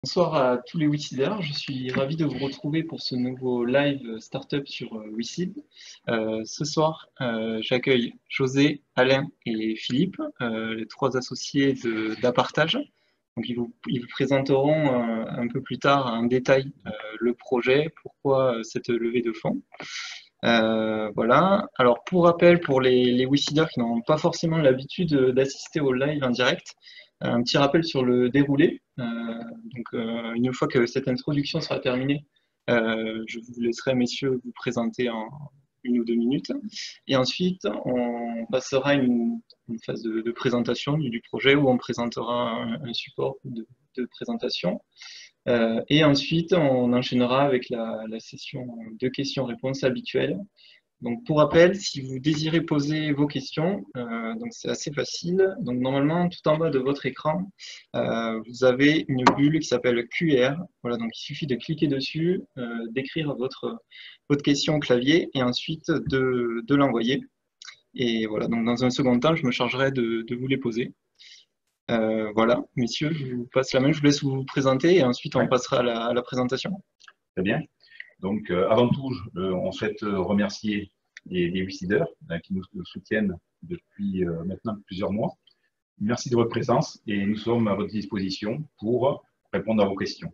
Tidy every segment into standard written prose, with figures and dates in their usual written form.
Bonsoir à tous les Wikiders, je suis ravi de vous retrouver pour ce nouveau live startup sur Wikid. Ce soir, j'accueille José, Alain et Philippe, les trois associés d'Apartage. Donc ils vous présenteront un peu plus tard en détail le projet, pourquoi cette levée de fonds. Voilà. Alors pour rappel, pour les Wikiders qui n'ont pas forcément l'habitude d'assister au live en direct, un petit rappel sur le déroulé. Une fois que cette introduction sera terminée, je vous laisserai, messieurs, vous présenter en 1 ou 2 minutes. Et ensuite, on passera une phase de présentation du projet où on présentera un support de présentation. Et ensuite, on enchaînera avec la session de questions-réponses habituelle. Donc, pour rappel, si vous désirez poser vos questions, donc c'est assez facile. Donc, normalement, tout en bas de votre écran, vous avez une bulle qui s'appelle QR. Voilà, donc il suffit de cliquer dessus, d'écrire votre question au clavier et ensuite de l'envoyer. Et voilà, donc dans un second temps, je me chargerai de vous les poser. Voilà, messieurs, je vous passe la main, je vous laisse vous présenter et ensuite on passera à la présentation. Très bien. Donc, avant tout, on souhaite remercier les Wikiders qui nous soutiennent depuis maintenant plusieurs mois. Merci de votre présence et nous sommes à votre disposition pour répondre à vos questions.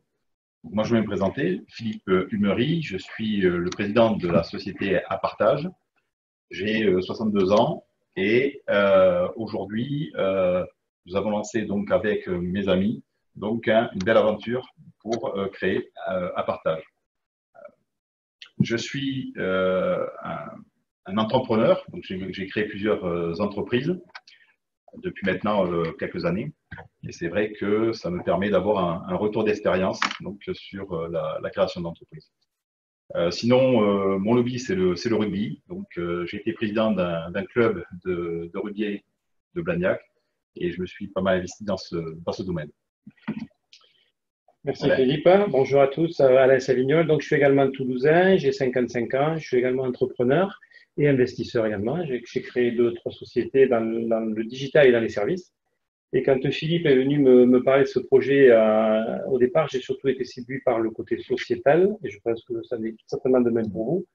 Donc, moi, je vais me présenter, Philippe Humery, je suis le président de la société Apartage. J'ai 62 ans et aujourd'hui, nous avons lancé donc avec mes amis donc une belle aventure pour créer Apartage. Je suis un entrepreneur, donc j'ai créé plusieurs entreprises depuis maintenant quelques années. Et c'est vrai que ça me permet d'avoir un retour d'expérience donc sur la création d'entreprise. Sinon, mon hobby, c'est le rugby. Donc, j'ai été président d'un club de rugby de Blagnac et je me suis pas mal investi dans ce domaine. Merci Philippe. Bonjour à tous, Alain Savignol. Donc, je suis également toulousain, j'ai 55 ans, je suis également entrepreneur et investisseur également. J'ai créé 2 ou 3 sociétés dans le digital et dans les services. Et quand Philippe est venu me parler de ce projet, au départ, j'ai surtout été séduit par le côté sociétal et je pense que ça n'est certainement de même pour vous.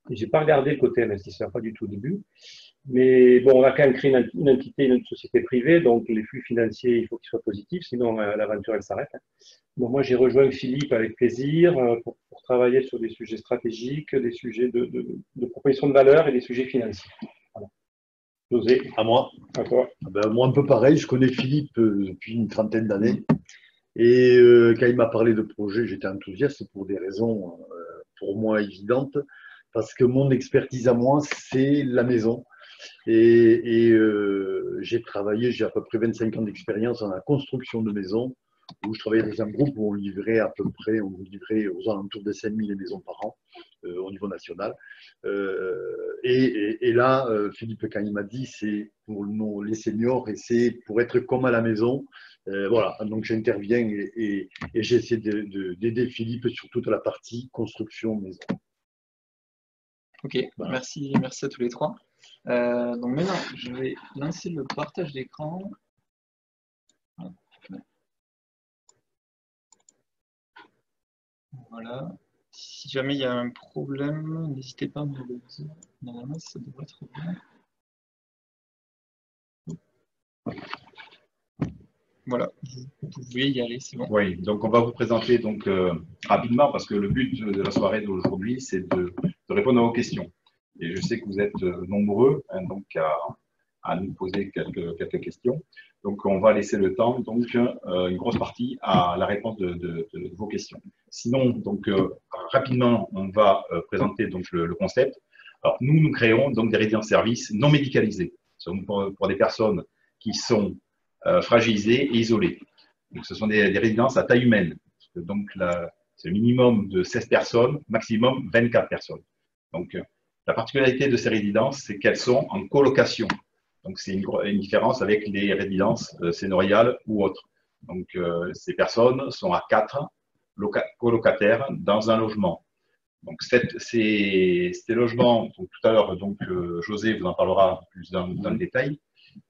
Et j'ai pas regardé le côté investisseur, pas du tout au début. Mais bon, on a quand même créé une entité, une société privée, donc les flux financiers, il faut qu'ils soient positifs, sinon l'aventure, elle s'arrête. Donc moi, j'ai rejoint Philippe avec plaisir pour travailler sur des sujets stratégiques, des sujets de proposition de valeur et des sujets financiers. Voilà. José, à moi. À toi. Ben, moi, un peu pareil, je connais Philippe depuis une trentaine d'années. Et quand il m'a parlé de projet, j'étais enthousiaste pour des raisons pour moi évidentes, parce que mon expertise à moi, c'est la maison. Et j'ai travaillé, j'ai à peu près 25 ans d'expérience dans la construction de maisons, où je travaillais dans un groupe où on livrait à peu près, on livrait aux alentours de 5000 maisons par an au niveau national. Et là, Philippe, quand il m'a dit, c'est pour les seniors et c'est pour être comme à la maison. Voilà, donc j'interviens et j'essaie d'aider Philippe sur toute la partie construction maison. Ok, voilà. Merci à tous les trois. Donc maintenant, je vais lancer le partage d'écran. Voilà. Si jamais il y a un problème, n'hésitez pas à me le dire. Normalement, ça devrait être bien. Voilà, vous pouvez y aller, c'est bon. Oui, donc on va vous présenter donc, rapidement, parce que le but de la soirée d'aujourd'hui, c'est de répondre à vos questions. Et je sais que vous êtes nombreux donc à nous poser quelques questions. Donc on va laisser le temps, donc une grosse partie à la réponse de vos questions. Sinon, donc rapidement, on va présenter donc le concept. Alors nous créons donc des résidences-services non médicalisées. Donc pour des personnes qui sont fragilisées et isolées. Donc, ce sont des résidences à taille humaine. Donc, c'est le minimum de 16 personnes, maximum 24 personnes. Donc, la particularité de ces résidences, c'est qu'elles sont en colocation. Donc, c'est une différence avec les résidences sénoriales ou autres. Donc, ces personnes sont à 4 colocataires dans un logement. Donc, ces logements, donc, tout à l'heure, José vous en parlera plus dans le détail.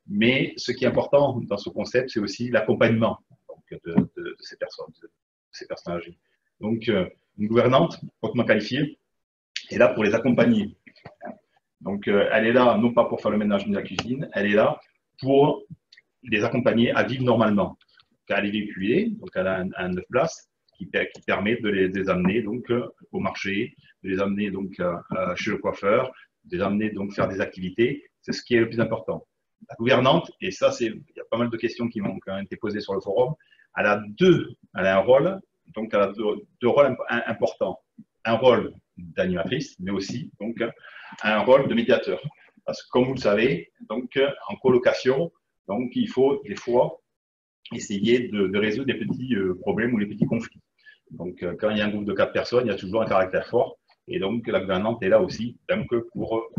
Mais ce qui est important dans ce concept, c'est aussi l'accompagnement de ces personnes, de ces personnes âgées. Donc, une gouvernante hautement qualifiée est là pour les accompagner. Donc, elle est là non pas pour faire le ménage ni la cuisine, elle est là pour les accompagner à vivre normalement. Elle est véhiculée, donc elle a un 9 places qui permet de les amener donc, au marché, de les amener donc, chez le coiffeur, de les amener donc, faire des activités. C'est ce qui est le plus important. La gouvernante, et ça, il y a pas mal de questions qui m'ont été posées sur le forum, elle a un rôle, donc elle a deux rôles importants. Un rôle d'animatrice, mais aussi donc, un rôle de médiateur. Parce que comme vous le savez, donc, en colocation, donc, il faut des fois essayer de résoudre les petits problèmes ou les petits conflits. Donc, quand il y a un groupe de 4 personnes, il y a toujours un caractère fort. Et donc, la gouvernante est là aussi donc, pour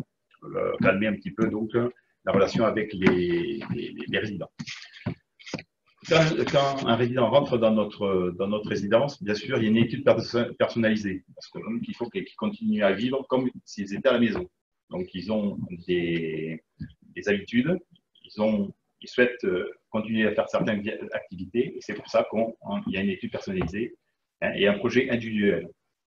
calmer un petit peu donc, la relation avec les résidents. Quand un résident rentre dans notre résidence, bien sûr, il y a une étude personnalisée. Parce que, donc, il faut qu'ils continuent à vivre comme s'ils étaient à la maison. Donc, ils ont des habitudes, ils souhaitent continuer à faire certaines activités, et c'est pour ça qu'il y a une étude personnalisée et un projet individuel.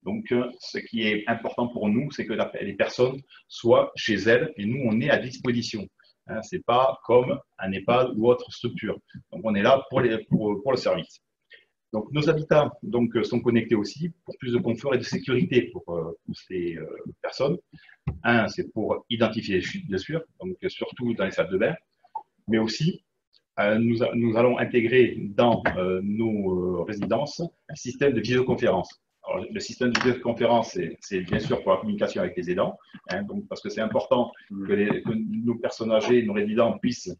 Donc, ce qui est important pour nous, c'est que les personnes soient chez elles, et nous, on est à disposition. Ce n'est pas comme un EHPAD ou autre structure. Donc, on est là pour le service. Donc, nos habitats donc, sont connectés aussi pour plus de confort et de sécurité pour ces personnes. Un, c'est pour identifier les chutes, bien sûr, donc surtout dans les salles de bain, mais aussi, nous allons intégrer dans nos résidences un système de visioconférence. Alors, le système de visioconférence, c'est bien sûr pour la communication avec les aidants, donc, parce que c'est important que nos personnes âgées, nos résidents puissent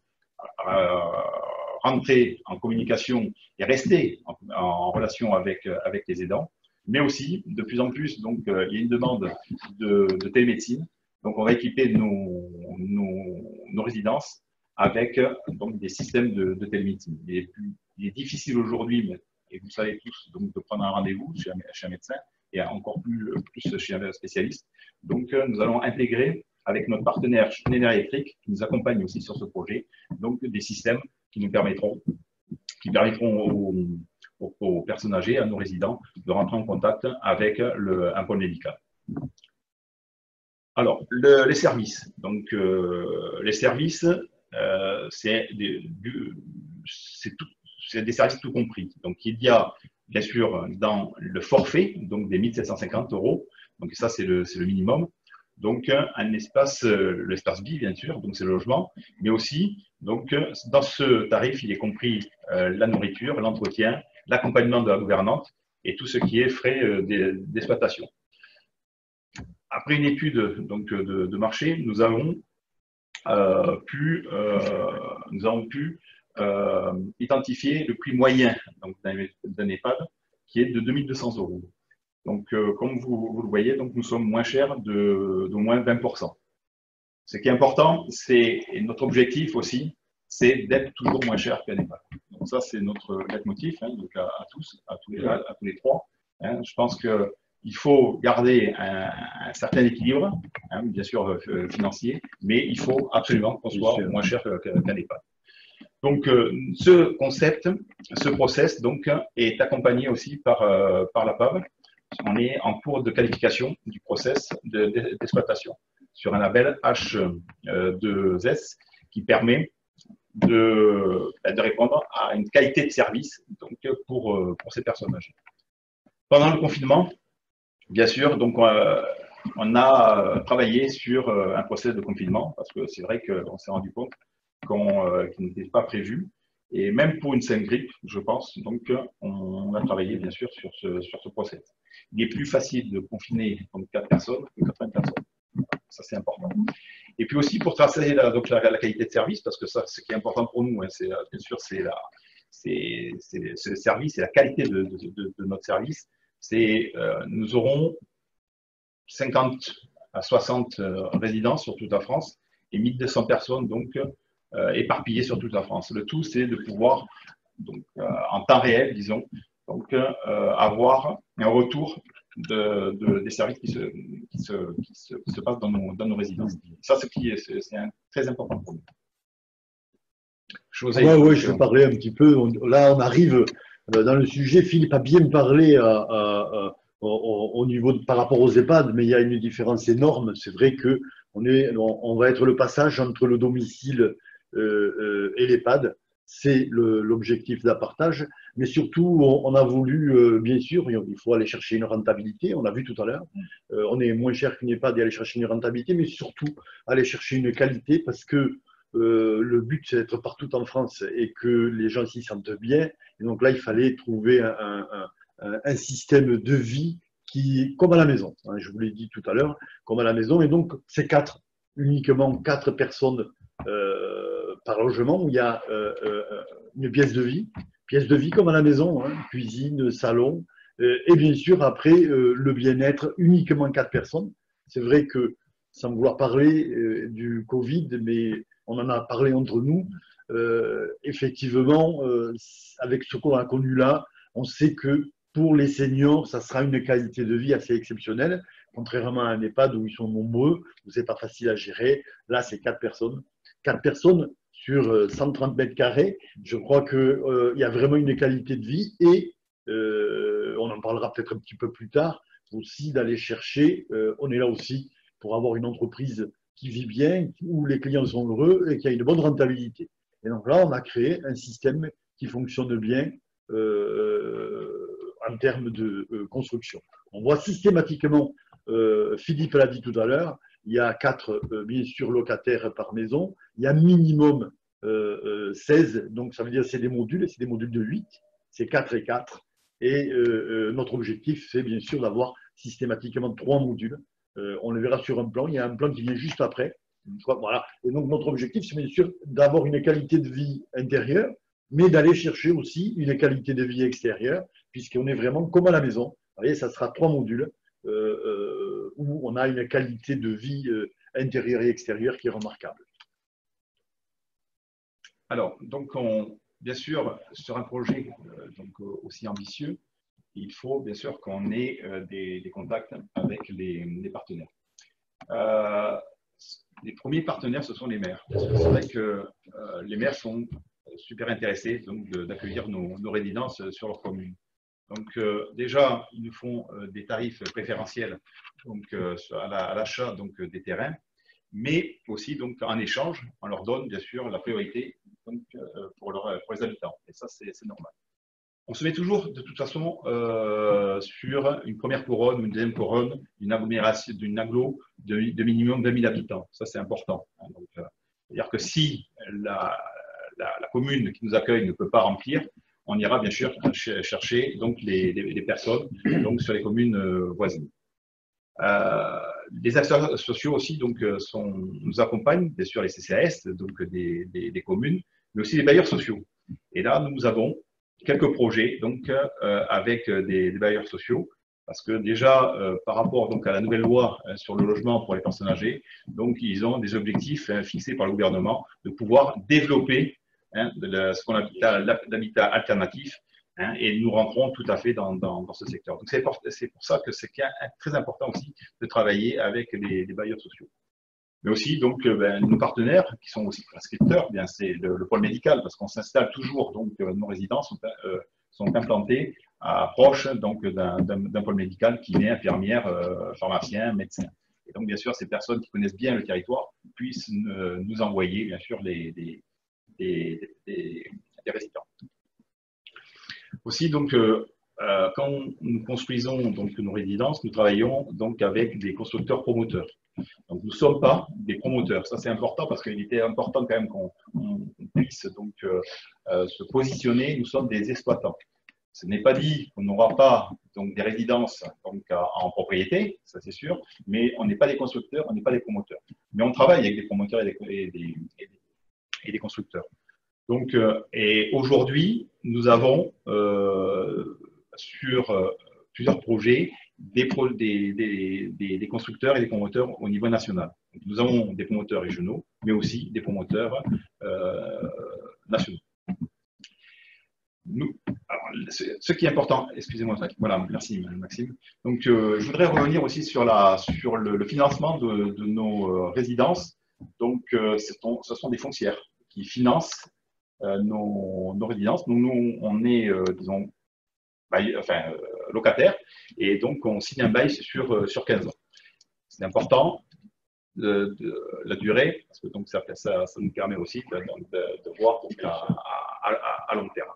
rentrer en communication et rester en relation avec les aidants, mais aussi, de plus en plus, donc, il y a une demande de télémédecine. Donc, on va équiper nos résidences avec donc, des systèmes de télémédecine. Il est difficile aujourd'hui, et vous savez tous, donc, de prendre un rendez-vous chez un médecin et encore plus chez un spécialiste. Donc, nous allons intégrer avec notre partenaire Schneider Electric, qui nous accompagne aussi sur ce projet, donc des systèmes qui permettront aux personnes âgées, à nos résidents, de rentrer en contact avec un pôle médical. Alors, les services. Donc, les services, c'est des services tout compris. Donc, il y a, bien sûr, dans le forfait, donc des 1 750 €, donc ça, c'est le minimum. Donc, l'espace vie, bien sûr, donc c'est le logement, mais aussi, donc, dans ce tarif, il est compris la nourriture, l'entretien, l'accompagnement de la gouvernante et tout ce qui est frais d'exploitation. Après une étude donc, de marché, nous avons pu identifier le prix moyen d'un EHPAD qui est de 2 200 €. Donc, comme vous le voyez, donc, nous sommes moins chers d'au moins 20%. Ce qui est important, et notre objectif aussi, c'est d'être toujours moins cher qu'un EHPAD. Donc ça, c'est notre leitmotiv, donc à tous les trois. Je pense qu'il faut garder un certain équilibre, bien sûr financier, mais il faut absolument qu'on soit moins cher qu'un EHPAD. Donc, ce concept, ce process, donc, est accompagné aussi par la PAV. On est en cours de qualification du process d'exploitation sur un label H2S qui permet de répondre à une qualité de service donc, pour ces personnes âgées. Pendant le confinement, bien sûr, donc, on a travaillé sur un process de confinement parce que c'est vrai qu'on s'est rendu compte qu'il n'était pas prévu. Et même pour une saine grippe, je pense, donc on a travaillé bien sûr sur ce process. Il est plus facile de confiner donc 4 personnes que 80 personnes. Ça, c'est important. Et puis aussi pour tracer la qualité de service, parce que ça, ce qui est important pour nous, bien sûr, c'est le service et la qualité de notre service. Nous aurons 50 à 60 résidents sur toute la France et 1200 personnes donc éparpillées sur toute la France. Le tout, c'est de pouvoir, donc, en temps réel, disons, donc, avoir un retour des services qui se passent dans nos résidences. Ça, c'est très important pour nous. Oui, je vais parler un petit peu. Là, on arrive dans le sujet. Philippe a bien parlé au niveau par rapport aux EHPAD, mais il y a une différence énorme. C'est vrai que on va être le passage entre le domicile et l'EHPAD. C'est l'objectif d'appartage. Mais surtout, on a voulu, bien sûr, il faut aller chercher une rentabilité. On l'a vu tout à l'heure. On est moins cher qu'une EHPAD et aller chercher une rentabilité, mais surtout aller chercher une qualité parce que le but, c'est d'être partout en France et que les gens s'y sentent bien. Et donc là, il fallait trouver un système de vie qui, comme à la maison, hein, je vous l'ai dit tout à l'heure, comme à la maison. Et donc, c'est uniquement 4 personnes par logement où il y a une pièce de vie comme à la maison, hein, cuisine, salon, et bien sûr, après, le bien-être, uniquement 4 personnes. C'est vrai que, sans vouloir parler du Covid, mais on en a parlé entre nous, effectivement, avec ce qu'on a connu là, on sait que pour les seniors, ça sera une qualité de vie assez exceptionnelle, contrairement à un EHPAD où ils sont nombreux, où c'est pas facile à gérer. Là, c'est 4 personnes. 4 personnes sur 130 mètres carrés. Je crois qu'il y a vraiment une qualité de vie et on en parlera peut-être un petit peu plus tard, aussi d'aller chercher, on est là aussi pour avoir une entreprise qui vit bien, où les clients sont heureux et qui a une bonne rentabilité. Et donc là, on a créé un système qui fonctionne bien en termes de construction. On voit systématiquement, Philippe l'a dit tout à l'heure, il y a 4, bien sûr, locataires par maison. Il y a minimum 16, donc ça veut dire que c'est des modules de 8, c'est 4 et 4. Et notre objectif, c'est bien sûr d'avoir systématiquement 3 modules. On le verra sur un plan. Il y a un plan qui vient juste après. Voilà. Et donc, notre objectif, c'est bien sûr d'avoir une qualité de vie intérieure, mais d'aller chercher aussi une qualité de vie extérieure, puisqu'on est vraiment comme à la maison. Vous voyez, ça sera 3 modules où on a une qualité de vie intérieure et extérieure qui est remarquable. Alors, donc, bien sûr, sur un projet donc, aussi ambitieux, il faut bien sûr qu'on ait des contacts avec les partenaires. Les premiers partenaires, ce sont les maires. C'est vrai que les maires sont super intéressés d'accueillir nos résidences sur leur commune. Donc déjà, ils nous font des tarifs préférentiels donc, à l'achat des terrains, mais aussi donc, en échange, on leur donne bien sûr la priorité donc, pour les habitants. Et ça, c'est normal. On se met toujours, de toute façon, sur une première couronne ou une deuxième couronne d'une agglomération, d'une agglo de minimum 20 000 habitants. Ça, c'est important. C'est-à-dire que si la commune qui nous accueille ne peut pas remplir, on ira bien sûr chercher donc, les personnes donc, sur les communes voisines. Les acteurs sociaux aussi donc, nous accompagnent, bien sûr les CCAS donc, des communes, mais aussi les bailleurs sociaux. Et là, nous avons quelques projets donc, avec des bailleurs sociaux, parce que déjà, par rapport donc, à la nouvelle loi sur le logement pour les personnes âgées, donc, ils ont des objectifs fixés par le gouvernement de pouvoir développer ce qu'on appelle l'habitat alternatif, et nous rentrons tout à fait dans ce secteur. Donc, c'est pour ça que c'est très important aussi de travailler avec les bailleurs sociaux. Mais aussi, donc, nos partenaires, qui sont aussi prescripteurs, c'est le pôle médical, parce qu'on s'installe toujours, donc, nos résidences sont implantées proche d'un pôle médical qui est infirmière, pharmacien, médecin. Et donc, bien sûr, ces personnes qui connaissent bien le territoire puissent nous envoyer, bien sûr, des résidents. Aussi, donc, quand nous construisons donc, nos résidences, nous travaillons donc, avec des constructeurs promoteurs. Donc, nous ne sommes pas des promoteurs. Ça, c'est important parce qu'il était important quand même qu'on puisse donc, se positionner. Nous sommes des exploitants. Ce n'est pas dit qu'on n'aura pas donc, des résidences donc, en propriété, ça c'est sûr, mais on n'est pas des constructeurs, on n'est pas des promoteurs. Mais on travaille avec des promoteurs et des constructeurs. Donc, et aujourd'hui, nous avons sur plusieurs projets des constructeurs et des promoteurs au niveau national. Donc, nous avons des promoteurs régionaux, mais aussi des promoteurs nationaux. Ce qui est important, excusez-moi, voilà, merci Maxime. Donc, je voudrais revenir aussi sur le financement de nos résidences. Donc, ce sont des foncières qui financent nos résidences. Nous, on est, disons, locataires, et donc on signe un bail sur 15 ans. C'est important la durée, parce que donc ça nous permet aussi de voir donc, à long terme.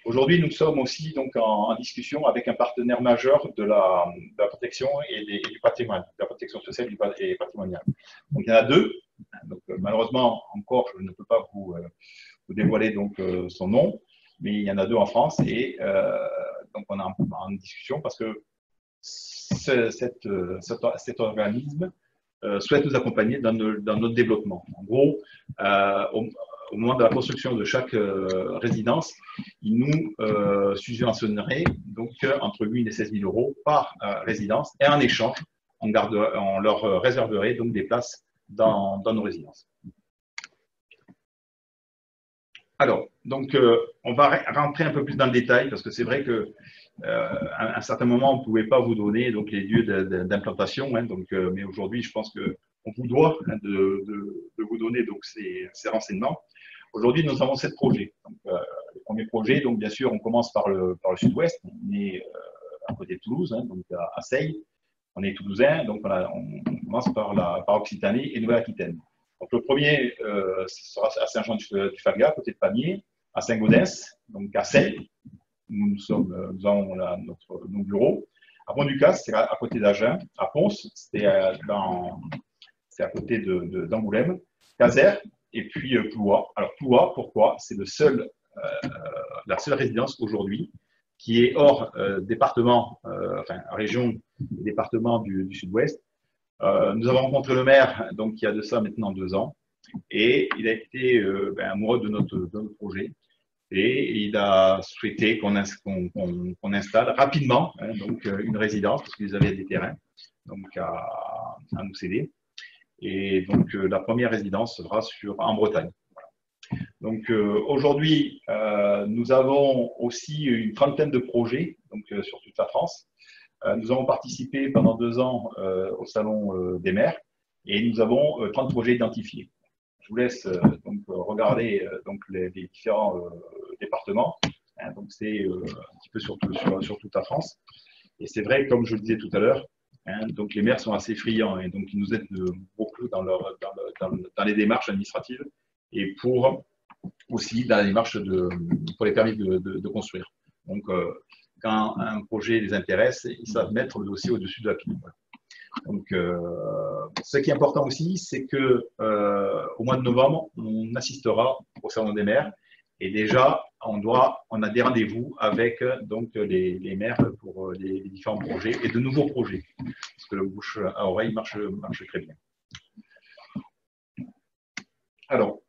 Aujourd'hui, nous sommes aussi donc en discussion avec un partenaire majeur de la protection et du patrimoine, de la protection sociale et patrimoniale. Donc il y en a deux. Donc, malheureusement, encore, je ne peux pas vous dévoiler donc son nom, mais il y en a deux en France et donc on est en discussion parce que cet organisme souhaite nous accompagner dans notre développement. En gros, au moment de la construction de chaque résidence, il nous subventionnerait donc entre 8 000 et 16 000 euros par résidence, et en échange, on leur réserverait donc des places dans nos résidences. Alors, donc, on va rentrer un peu plus dans le détail parce que c'est vrai que à un certain moment, on ne pouvait pas vous donner donc, les lieux d'implantation, hein, mais aujourd'hui, je pense qu'on vous doit hein, de vous donner donc, ces renseignements. Aujourd'hui, nous avons 7 projets. Donc, le premier projet, donc, bien sûr, on commence par le sud-ouest. On est à côté de Toulouse, hein, donc à Seille. On est toulousain, donc on commence par Occitanie et Nouvelle-Aquitaine. Donc, le premier sera à Saint-Jean-du-Falga, à côté de Pamiers, à Saint-Gaudens, donc à Seille. Nous avons nos bureaux. À Pont-du-Casse, c'est à côté d'Agen. À Ponce, c'est à côté d'Angoulême. Caser, et puis Plouha. Alors, Plouha, pourquoi? C'est la seule résidence aujourd'hui qui est hors département, région, département du sud-ouest. Nous avons rencontré le maire, donc il y a de ça maintenant 2 ans, et il a été amoureux de notre projet. Et il a souhaité qu'on installe rapidement hein, donc, une résidence, parce qu'ils avaient des terrains donc, à nous céder. Et donc, la première résidence sera en Bretagne. Voilà. Donc, aujourd'hui, nous avons aussi une trentaine de projets donc, sur toute la France. Nous avons participé pendant 2 ans au Salon des maires et nous avons 30 projets identifiés. Je vous laisse donc regarder donc les différents départements. Hein, donc c'est un petit peu sur toute la France. Et c'est vrai, comme je le disais tout à l'heure, hein, donc les maires sont assez friands et donc ils nous aident beaucoup dans les démarches administratives et aussi dans la démarche pour les permis de construire. Donc quand un projet les intéresse, ils savent mettre le dossier au-dessus de la pile. Donc, ce qui est important aussi, c'est que au mois de novembre, on assistera au Salon des maires et déjà, on a des rendez-vous avec donc les maires pour les différents projets et de nouveaux projets, parce que le bouche à oreille marche très bien. Alors,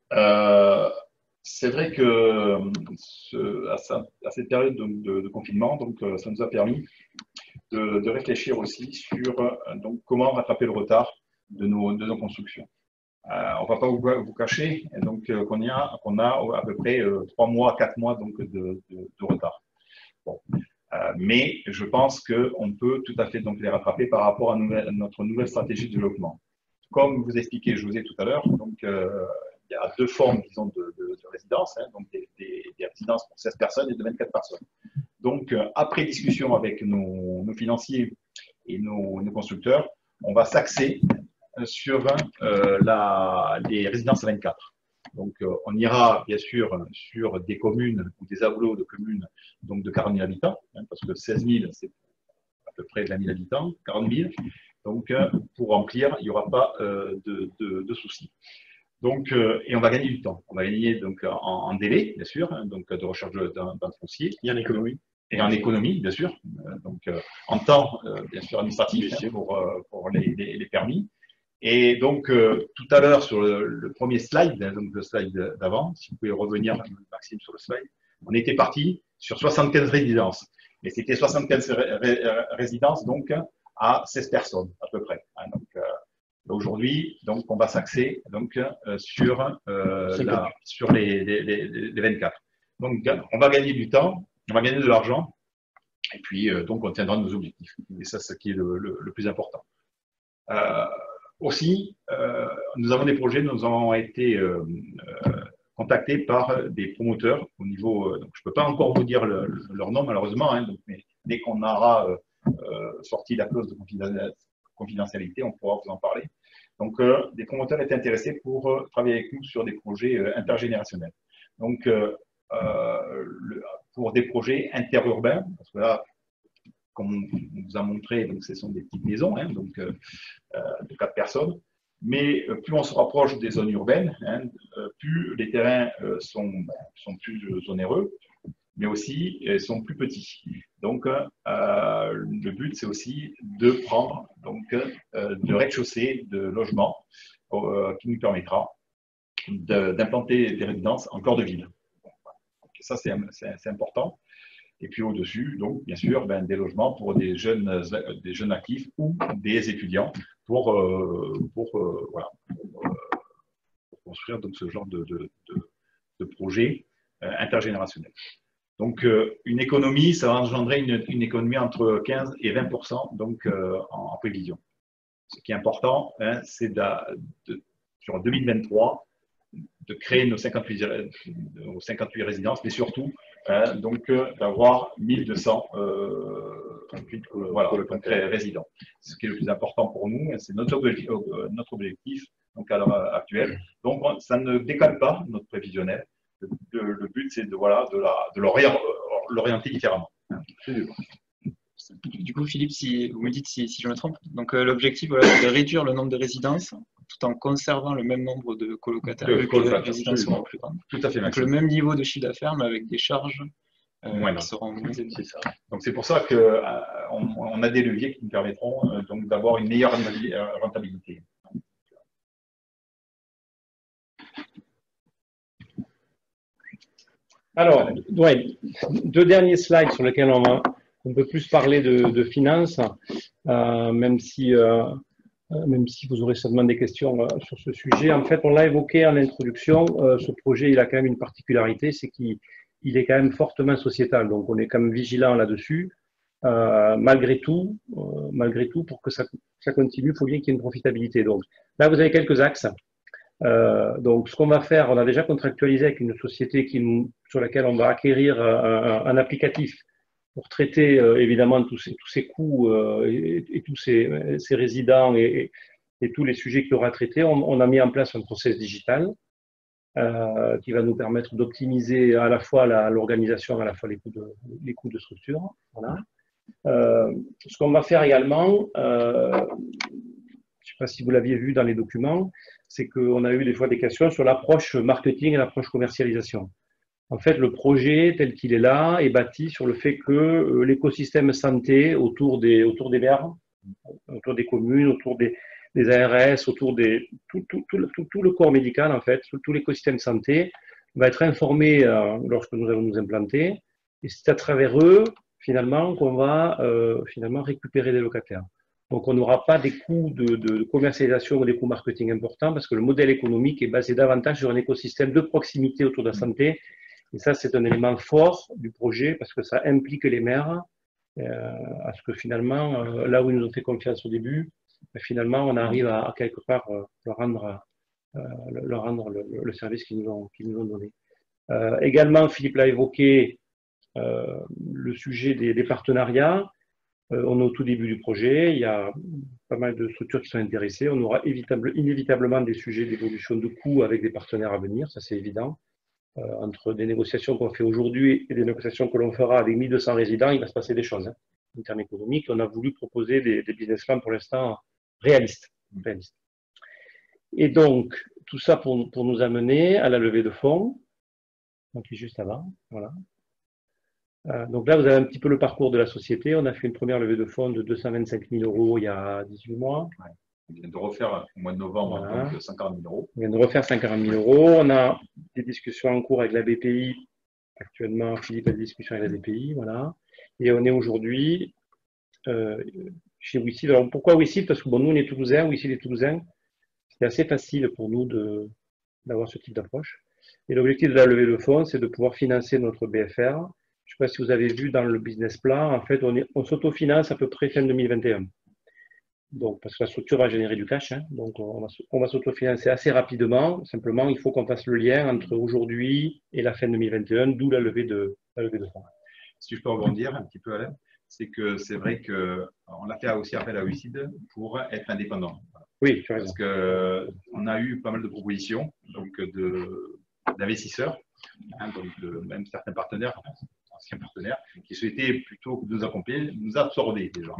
c'est vrai que à cette période de confinement, donc ça nous a permis de réfléchir aussi sur donc, comment rattraper le retard de nos constructions. On ne va pas vous cacher donc, qu'on a à peu près 3 mois, 4 mois donc, de retard. Bon. Mais je pense qu'on peut tout à fait donc, les rattraper par rapport à notre nouvelle stratégie de développement. Comme vous expliquez, je vous ai tout à l'heure, donc il y a 2 formes disons, de résidence, hein, donc des résidences pour 16 personnes et de 24 personnes. Donc, après discussion avec nos financiers et nos constructeurs, on va s'axer sur les résidences à 24. Donc, on ira bien sûr sur des communes ou des agglos de communes donc de 40 000 habitants, hein, parce que 16 000, c'est à peu près 20 000 habitants, 40 000. Donc, pour remplir, il n'y aura pas de soucis. Donc, et on va gagner du temps. On va gagner donc en délai, bien sûr, hein, donc de recherche d'un foncier. Et en économie. Et en économie, bien sûr. Donc, en temps, bien sûr, administratif hein, pour les permis. Et donc, tout à l'heure, sur le premier slide, hein, donc le slide d'avant, si vous pouvez revenir, Maxime, sur le slide, on était parti sur 75 résidences. Mais c'était 75 résidences, donc, à 16 personnes, à peu près. Hein, donc, aujourd'hui, donc, on va s'axer donc, sur les 24. Donc, on va gagner du temps, on va gagner de l'argent, et puis, donc, on tiendra nos objectifs. Et ça, c'est ce qui est le plus important. Aussi, nous avons des projets, nous avons été contactés par des promoteurs au niveau. Donc je ne peux pas encore vous dire leur nom, malheureusement, hein, donc, mais dès qu'on aura sorti la clause de confidentialité, on pourra vous en parler. Donc, des promoteurs étaient intéressés pour travailler avec nous sur des projets intergénérationnels. Donc, pour des projets interurbains, parce que là, comme on vous a montré, donc ce sont des petites maisons, hein, donc de 4 personnes. Mais plus on se rapproche des zones urbaines, hein, plus les terrains sont plus onéreux, mais aussi sont plus petits. Donc, le but, c'est aussi de prendre donc, de rez-de-chaussée de logement qui nous permettra d'implanter des résidences en cœur de ville. Donc, ça, c'est important. Et puis au-dessus, donc, bien sûr, des logements pour des jeunes actifs ou des étudiants pour construire donc, ce genre de projet intergénérationnel. Donc, une économie, ça va engendrer une économie entre 15 et 20% donc, en prévision. Ce qui est important, hein, c'est sur 2023, de créer nos 58 résidences, mais surtout donc d'avoir 1200 résidents. Ce qui est le plus important pour nous, c'est notre objectif donc à l'heure actuelle. Donc, ça ne décale pas notre prévisionnel. Le but, c'est de l'orienter différemment. Du coup, Philippe, si vous me dites si je me trompe, donc l'objectif, voilà, c'est de réduire le nombre de résidences tout en conservant le même nombre de colocataires, les résidences seront plus grandes. Tout à fait. Donc le même niveau de chiffre d'affaires, mais avec des charges qui seront moins élevées. C'est ça. Donc c'est pour ça qu'on a des leviers qui nous permettront donc d'avoir une meilleure rentabilité. Alors, ouais, 2 derniers slides sur lesquels on peut plus parler de finances, même si vous aurez certainement des questions sur ce sujet. En fait, on l'a évoqué en introduction, ce projet, il a quand même une particularité, c'est qu'il est quand même fortement sociétal. Donc, on est quand même vigilant là-dessus. Malgré tout, pour que ça continue, il faut bien qu'il y ait une profitabilité. Donc, là, vous avez quelques axes. Donc, ce qu'on va faire, on a déjà contractualisé avec une société sur laquelle on va acquérir un applicatif pour traiter évidemment tous ces coûts et tous ces résidents et tous les sujets qu'il aura traités. On a mis en place un process digital qui va nous permettre d'optimiser à la fois l'organisation, à la fois les coûts de structure. Voilà. Ce qu'on va faire également, je ne sais pas si vous l'aviez vu dans les documents, c'est qu'on a eu des fois des questions sur l'approche marketing et l'approche commercialisation. En fait, le projet tel qu'il est là est bâti sur le fait que l'écosystème santé autour des maires, autour des communes, autour des ARS, autour tout le corps médical, en fait, tout l'écosystème santé va être informé lorsque nous allons nous implanter. Et c'est à travers eux, finalement, qu'on va récupérer des locataires. Donc, on n'aura pas des coûts de commercialisation ou des coûts marketing importants parce que le modèle économique est basé davantage sur un écosystème de proximité autour de la santé. Et ça, c'est un élément fort du projet parce que ça implique les maires à ce que finalement, là où ils nous ont fait confiance au début, finalement, on arrive à quelque part leur rendre le service qu'ils nous ont donné. Également, Philippe l'a évoqué, le sujet des partenariats. On est au tout début du projet, il y a pas mal de structures qui sont intéressées. On aura inévitablement des sujets d'évolution de coûts avec des partenaires à venir, ça c'est évident. Entre des négociations qu'on fait aujourd'hui et des négociations que l'on fera avec 1200 résidents, il va se passer des choses en termes économiques. On a voulu proposer des business plans pour l'instant réalistes. Et donc, tout ça pour nous amener à la levée de fonds, donc juste avant, voilà. Donc là, vous avez un petit peu le parcours de la société. On a fait une première levée de fonds de 225 000 € il y a 18 mois. Ouais. On vient de refaire au mois de novembre voilà. Donc 50 000 €. On vient de refaire 50 000 €. On a des discussions en cours avec la BPI. Actuellement, Philippe a des discussions avec la BPI. Voilà. Et on est aujourd'hui chez WICID. Alors pourquoi WICID? Parce que bon, nous, on est Toulousains. WICID est Toulousain. C'est assez facile pour nous d'avoir ce type d'approche. Et l'objectif de la levée de fonds, c'est de pouvoir financer notre BFR. Je ne sais pas si vous avez vu dans le business plan, en fait, on s'autofinance à peu près fin 2021. Donc, parce que la structure va générer du cash, hein, donc on va s'autofinancer assez rapidement. Simplement, il faut qu'on fasse le lien entre aujourd'hui et la fin 2021, d'où la levée de fonds. Si je peux rebondir un petit peu, Alain, c'est que c'est vrai qu'on a fait aussi appel à WICID pour être indépendant. Oui, tu as raison. Parce qu'on a eu pas mal de propositions d'investisseurs, donc même certains partenaires, anciens partenaires, qui souhaitaient plutôt nous accompagner, nous absorber déjà.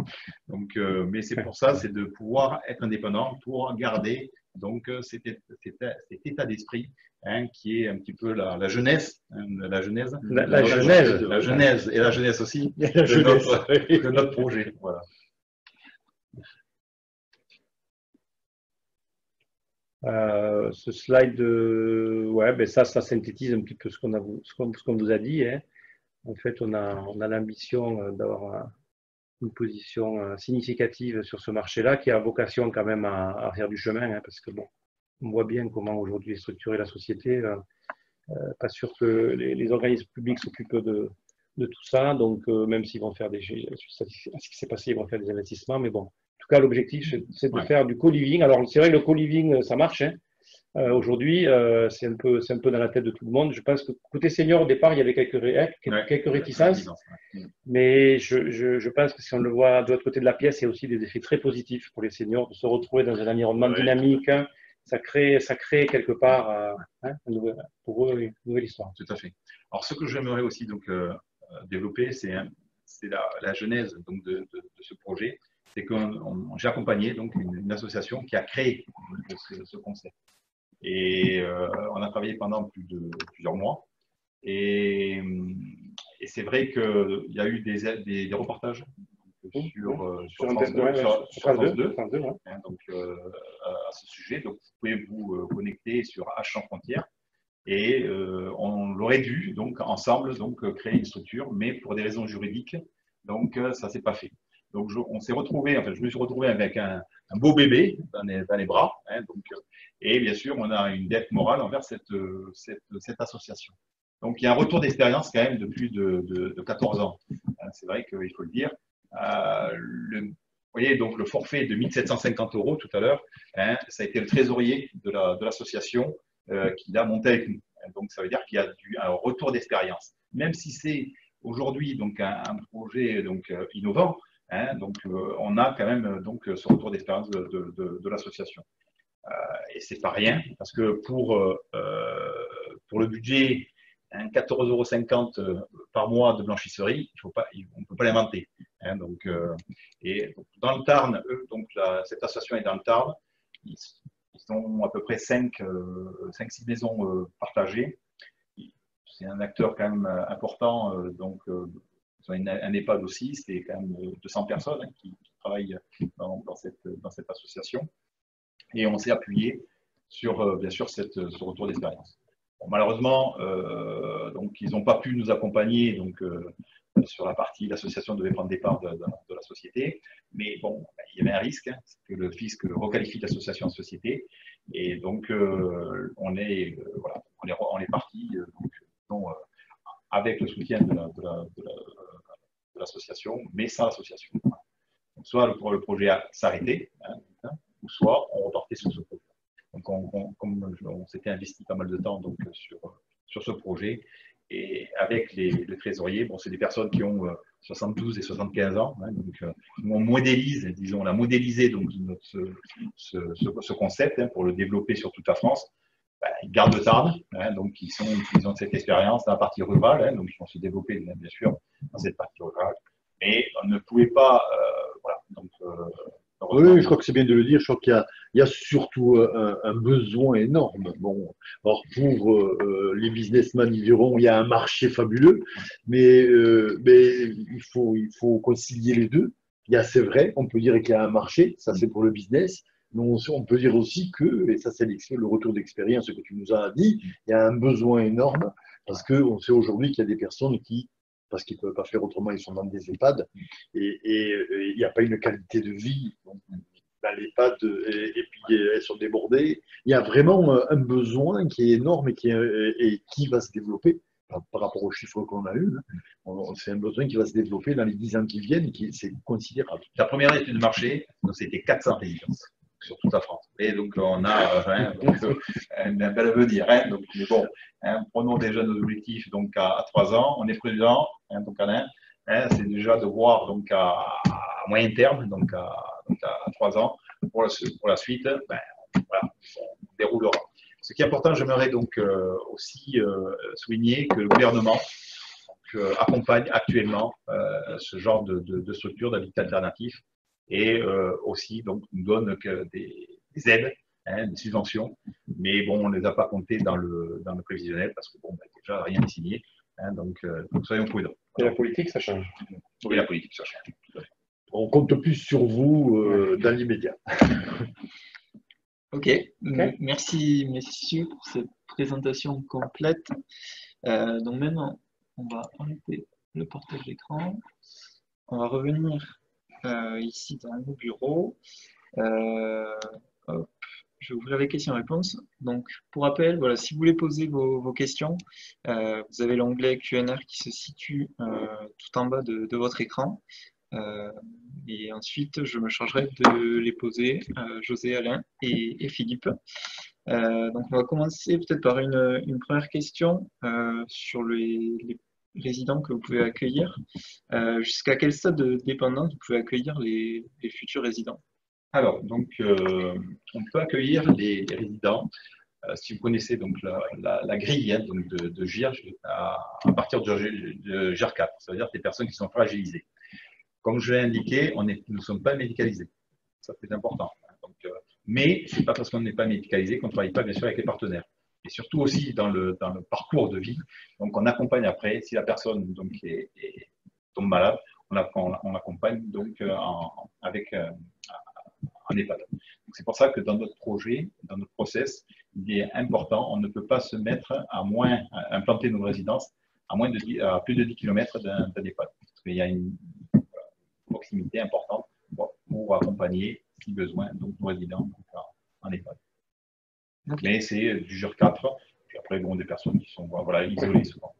Donc, mais c'est pour ça, c'est de pouvoir être indépendant pour garder donc cet état d'esprit qui est un petit peu la jeunesse, la genèse et la jeunesse aussi de notre projet. Voilà. Ce slide, ouais, ben ça synthétise un petit peu ce qu'on vous a dit. Hein. En fait, on a l'ambition d'avoir une position significative sur ce marché-là, qui a vocation quand même à faire du chemin, hein, parce que bon, on voit bien comment aujourd'hui est structurée la société. Pas sûr que les organismes publics s'occupent de tout ça, donc même s'ils vont faire ce qui s'est passé, ils vont faire des investissements, mais bon, en tout cas, l'objectif, c'est de faire du co-living. Alors, c'est vrai que le co-living, ça marche, hein. Aujourd'hui, c'est un peu dans la tête de tout le monde. Je pense que côté senior, au départ, il y avait quelques réticences. Mais je pense que si on le voit de l'autre côté de la pièce, il y a aussi des effets très positifs pour les seniors de se retrouver dans un environnement dynamique. Hein. Ça crée quelque part pour eux une nouvelle histoire. Tout à fait. Alors, ce que j'aimerais aussi donc, développer, c'est la genèse donc, de ce projet. C'est que j'ai accompagné donc, une association qui a créé ce concept. Et on a travaillé pendant plusieurs mois. Et c'est vrai qu'il y a eu des reportages sur France 2, donc, à ce sujet. Donc, vous pouvez vous connecter sur H sans frontières. Et on l'aurait dû, donc, ensemble, donc, créer une structure, mais pour des raisons juridiques, donc, ça ne s'est pas fait. Donc, on s'est retrouvé, enfin, je me suis retrouvé avec un beau bébé dans les bras. Hein, donc, et bien sûr, on a une dette morale envers cette association. Donc, il y a un retour d'expérience quand même de plus de 14 ans. C'est vrai qu'il faut le dire. Vous voyez, donc le forfait de 1 750 € tout à l'heure, hein, ça a été le trésorier de l'association qui l'a monté avec nous. Donc, ça veut dire qu'il y a un retour d'expérience. Même si c'est aujourd'hui donc un projet donc innovant, hein, donc on a quand même donc ce retour d'expérience de l'association. Et c'est pas rien parce que pour le budget, 14,50 € par mois de blanchisserie, on ne peut pas l'inventer. Hein, donc, et dans le Tarn, donc cette association est dans le Tarn. Ils ont à peu près 5-6 maisons partagées. C'est un acteur quand même important. Donc, ils ont un EHPAD aussi. C'est quand même 200 personnes qui travaillent dans cette association. Et on s'est appuyé sur, bien sûr, ce retour d'expérience. Bon, malheureusement, donc, ils n'ont pas pu nous accompagner donc, sur la partie, l'association devait prendre des parts de la société. Mais bon, il y avait un risque, hein, que le fisc requalifie l'association en société. Et donc, on est parti avec le soutien de l'association, mais sans l'association. Donc, soit le projet s'arrêtait, hein, ou soit on repartait sur ce projet. Donc, comme on s'était investi pas mal de temps donc, sur ce projet, et avec les trésoriers, bon, c'est des personnes qui ont 72 et 75 ans, hein, donc on modélise, disons, on a modélisé donc, ce concept hein, pour le développer sur toute la France. Ils gardent le Tarn, hein, donc ils ont cette expérience dans la partie rurale, hein, donc ils vont se développer bien sûr dans cette partie rurale, mais on ne pouvait pas, voilà, donc oui, je crois que c'est bien de le dire. Je crois qu'il y a surtout un besoin énorme. Bon, alors pour les businessmen, ils diront il y a un marché fabuleux, mais il faut concilier les deux. C'est vrai, on peut dire qu'il y a un marché, ça c'est pour le business, mais on peut dire aussi que, et ça c'est le retour d'expérience que tu nous as dit, il y a un besoin énorme parce qu'on sait aujourd'hui qu'il y a des personnes qui, parce qu'ils ne peuvent pas faire autrement, ils sont dans des EHPAD, et il n'y a pas une qualité de vie dans l'EHPAD, et puis elles sont débordées. Il y a vraiment un besoin qui est énorme et qui va se développer, par rapport aux chiffres qu'on a eus. C'est un besoin qui va se développer dans les 10 ans qui viennent et c'est considérable. La première étude de marché, c'était 400 résidences sur toute la France. Et donc, on a un bel avenir. Donc, mais bon, prenons déjà nos objectifs donc, à 3 ans. On est prudent, donc Alain, c'est déjà de voir donc, à moyen terme, donc à 3 ans. Pour la suite, voilà, on déroulera. Ce qui est important, j'aimerais donc aussi souligner que le gouvernement accompagne actuellement ce genre de structure d'habitat alternatif et aussi donc nous donne des aides, des subventions, mais bon, on ne les a pas comptées dans le prévisionnel parce que bon, déjà rien n'est signé, donc soyons prudents. Et la politique, ça change. Oui, la politique, ça change. On compte plus sur vous dans l'immédiat. Ok, merci messieurs pour cette présentation complète. Donc maintenant, on va arrêter le partage d'écran. On va revenir ici dans nos bureaux. Hop, je vais ouvrir les questions-réponses. Donc, pour rappel, voilà, si vous voulez poser vos questions, vous avez l'onglet Q&A qui se situe tout en bas de votre écran. Et ensuite, je me chargerai de les poser José, Alain et Philippe. Donc, on va commencer peut-être par une première question sur les résidents que vous pouvez accueillir. Jusqu'à quel stade de dépendance vous pouvez accueillir les futurs résidents? Alors, donc, on peut accueillir les résidents, si vous connaissez donc la grille donc de GIR, à partir de GIR 4, c'est-à-dire des personnes qui sont fragilisées. Comme je l'ai indiqué, nous ne sommes pas médicalisés. Ça, c'est important. Donc, mais ce n'est pas parce qu'on n'est pas médicalisé qu'on ne travaille pas, bien sûr, avec les partenaires. Et surtout aussi dans le parcours de vie. Donc, on accompagne après, si la personne donc, tombe malade, on l'accompagne donc, en EHPAD. C'est pour ça que dans notre projet, dans notre process, il est important, on ne peut pas se mettre à implanter nos résidences à plus de 10 km d'un EHPAD. Parce qu'il y a une proximité importante pour accompagner, si besoin, donc nos résidents en EHPAD. Okay. Mais c'est du GIR 4, puis après, bon, des personnes qui sont voilà, isolées souvent.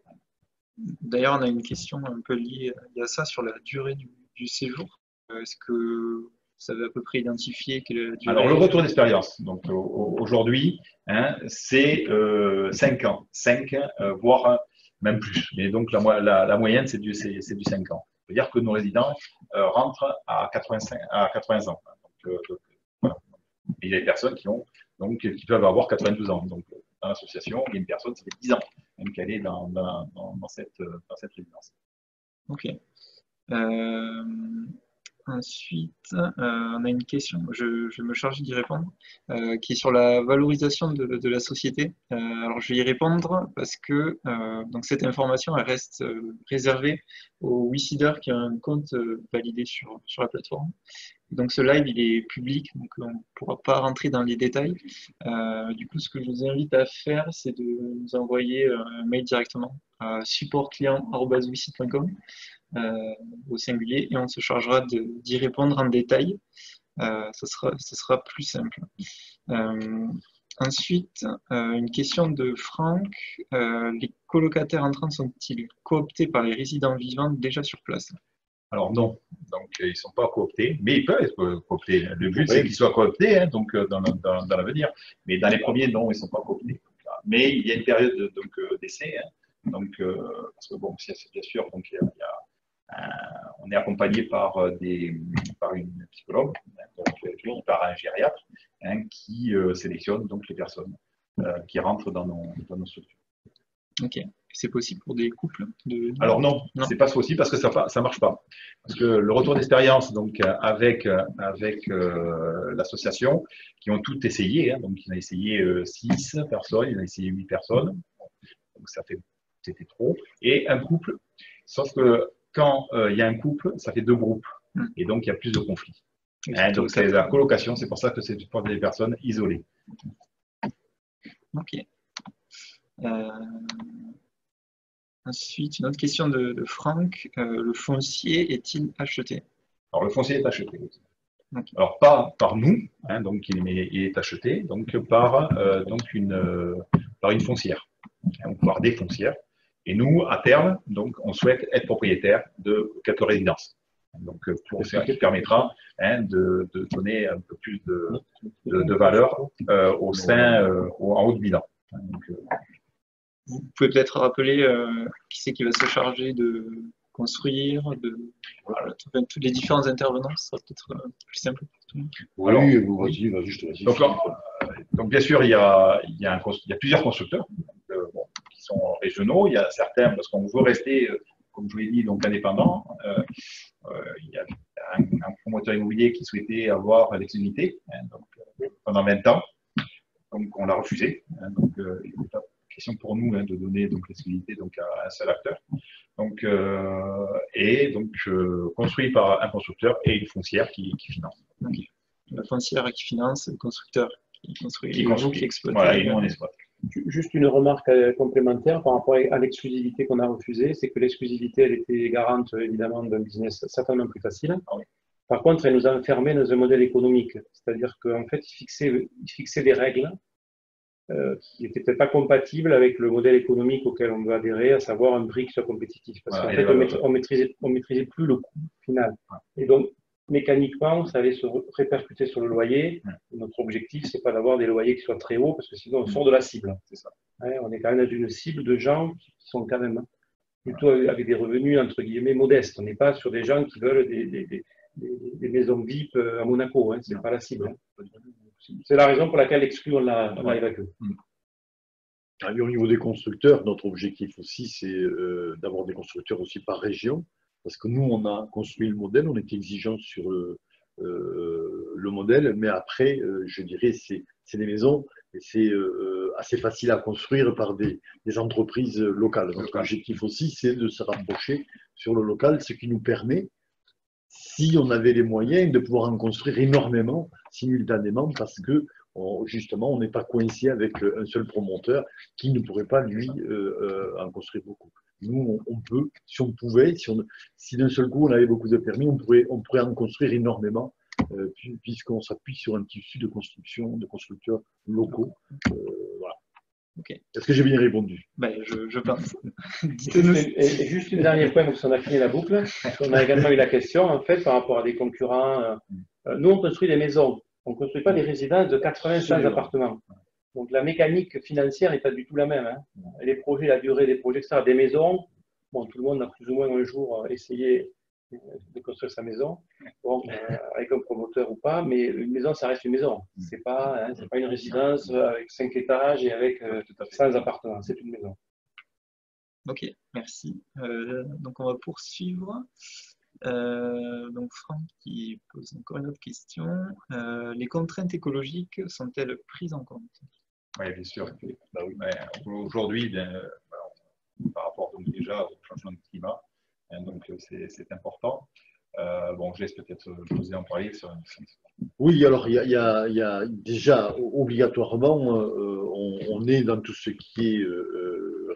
D'ailleurs, on a une question un peu liée à ça sur la durée du séjour. Est-ce que vous savez à peu près identifier quelle est la durée? Alors, le retour d'expérience, donc aujourd'hui, c'est 5 ans, 5, voire même plus. Mais donc, la moyenne, c'est du 5 ans. C'est-à-dire que nos résidents rentrent à 80 ans. Donc, voilà. Et il y a des personnes qui peuvent avoir 92 ans. Donc, dans l'association, il y a une personne, ça fait 10 ans même qu'elle est dans cette résidence. Ok. Ensuite, on a une question, je vais me charger d'y répondre, qui est sur la valorisation de la société. Alors, je vais y répondre parce que donc cette information elle reste réservée aux WeSeeders qui ont un compte validé sur la plateforme. Donc, ce live, il est public, donc on ne pourra pas rentrer dans les détails. Du coup, ce que je vous invite à faire, c'est de nous envoyer un mail directement à supportclient@weseed.com au singulier et on se chargera d'y répondre en détail. Ce sera plus simple. Ensuite, une question de Franck. Les colocataires entrants sont-ils cooptés par les résidents vivants déjà sur place? Alors non, donc ils ne sont pas cooptés, mais ils peuvent être cooptés. Le but, c'est qu'ils soient cooptés donc, dans l'avenir. Mais dans les premiers, non, ils ne sont pas cooptés. Mais il y a une période d'essai. Donc, parce que bon, bien sûr, donc, on est accompagné par une psychologue, donc, par un gériatre, qui sélectionne donc, les personnes qui rentrent dans nos structures. Ok. C'est possible pour des couples Alors non, c'est pas possible parce que ça marche pas. Parce que le retour d'expérience donc avec l'association, qui ont tout essayé, donc ils ont essayé 6 personnes, ils ont essayé 8 personnes, donc c'était trop. Et un couple, sauf que quand il y a un couple, ça fait 2 groupes, et donc il y a plus de conflits. Donc c'est la colocation, c'est pour ça que c'est pour des personnes isolées. Ok. Ensuite, une autre question de Franck. Le foncier est-il acheté? Alors, le foncier est acheté. Okay. Alors, pas par nous, donc il est acheté donc par une foncière, ou par des foncières Et nous, à terme, donc, on souhaite être propriétaire de quelques résidences. Donc, pour ce qui permettra de donner un peu plus de valeur au sein, en haut de bilan. Donc, vous pouvez peut-être rappeler qui c'est qui va se charger de construire, voilà, tous les différents intervenants, ça sera peut-être plus simple pour tout le monde. Oui, vas-y, je te laisse. Donc, bien sûr, il y a plusieurs constructeurs qui sont régionaux. Il y a certains, parce qu'on veut rester, comme je vous l'ai dit, donc indépendant. Il y a un promoteur immobilier qui souhaitait avoir l'exclusivité pendant 20 ans. Donc, on l'a refusé. Donc, il n'est pas question pour nous de donner l'exclusivité à un seul acteur. Donc, construit par un constructeur et une foncière qui finance. Okay. La foncière qui finance, le constructeur qui construit, et vous qui exploite. Voilà, et nous on exploite. Juste une remarque complémentaire par rapport à l'exclusivité qu'on a refusée, c'est que l'exclusivité, elle était garante évidemment d'un business certainement plus facile. Ah oui. Par contre, elle nous a enfermés dans un modèle économique, c'est-à-dire qu'en fait, il fixait des règles qui n'étaient peut-être pas compatibles avec le modèle économique auquel on veut adhérer, à savoir un prix qui soit compétitif. Parce qu'en fait, on maîtrisait plus le coût final. Et donc, mécaniquement, ça allait se répercuter sur le loyer. Notre objectif, c'est pas d'avoir des loyers qui soient très hauts, parce que sinon, on sort de la cible. C'est ça. On est quand même dans une cible de gens qui sont quand même plutôt avec des revenus, entre guillemets, modestes. On n'est pas sur des gens qui veulent des maisons VIP à Monaco. C'est pas la cible. C'est la raison pour laquelle l'exclu, on l'a évacué. Au niveau des constructeurs, notre objectif aussi, c'est d'avoir des constructeurs aussi par région. Parce que nous, on a construit le modèle, on était exigeant sur le modèle, mais après, je dirais, c'est des maisons et c'est assez facile à construire par des entreprises locales. Donc, l'objectif aussi, c'est de se rapprocher sur le local, ce qui nous permet, si on avait les moyens, de pouvoir en construire énormément simultanément, parce que justement, on n'est pas coincé avec un seul promoteur qui ne pourrait pas, lui, en construire beaucoup. Nous, on peut, si on pouvait, si d'un seul coup on avait beaucoup de permis, on pourrait en construire énormément, puisqu'on s'appuie sur un tissu de construction, de constructeurs locaux. Voilà. Okay. Est-ce que j'ai bien répondu? Je pense. Et juste un dernier point, parce qu'on a fini la boucle. On a également eu la question, en fait, par rapport à des concurrents. Nous, on construit des maisons. On ne construit pas des résidences de 85 appartements. Donc, la mécanique financière n'est pas du tout la même. Les projets, la durée des projets, etc. Des maisons, bon, tout le monde a plus ou moins un jour essayé de construire sa maison, avec un promoteur ou pas, mais une maison, ça reste une maison. Ce n'est pas une résidence avec 5 étages et avec 100 appartements. C'est une maison. Ok, merci. Donc, on va poursuivre. Donc Franck qui pose encore une autre question. Les contraintes écologiques sont-elles prises en compte? Oui, bien sûr. Aujourd'hui, par rapport déjà au changement de climat, donc c'est important. Je laisse peut-être José en parler. Oui, alors il y a déjà obligatoirement, on est dans tout ce qui est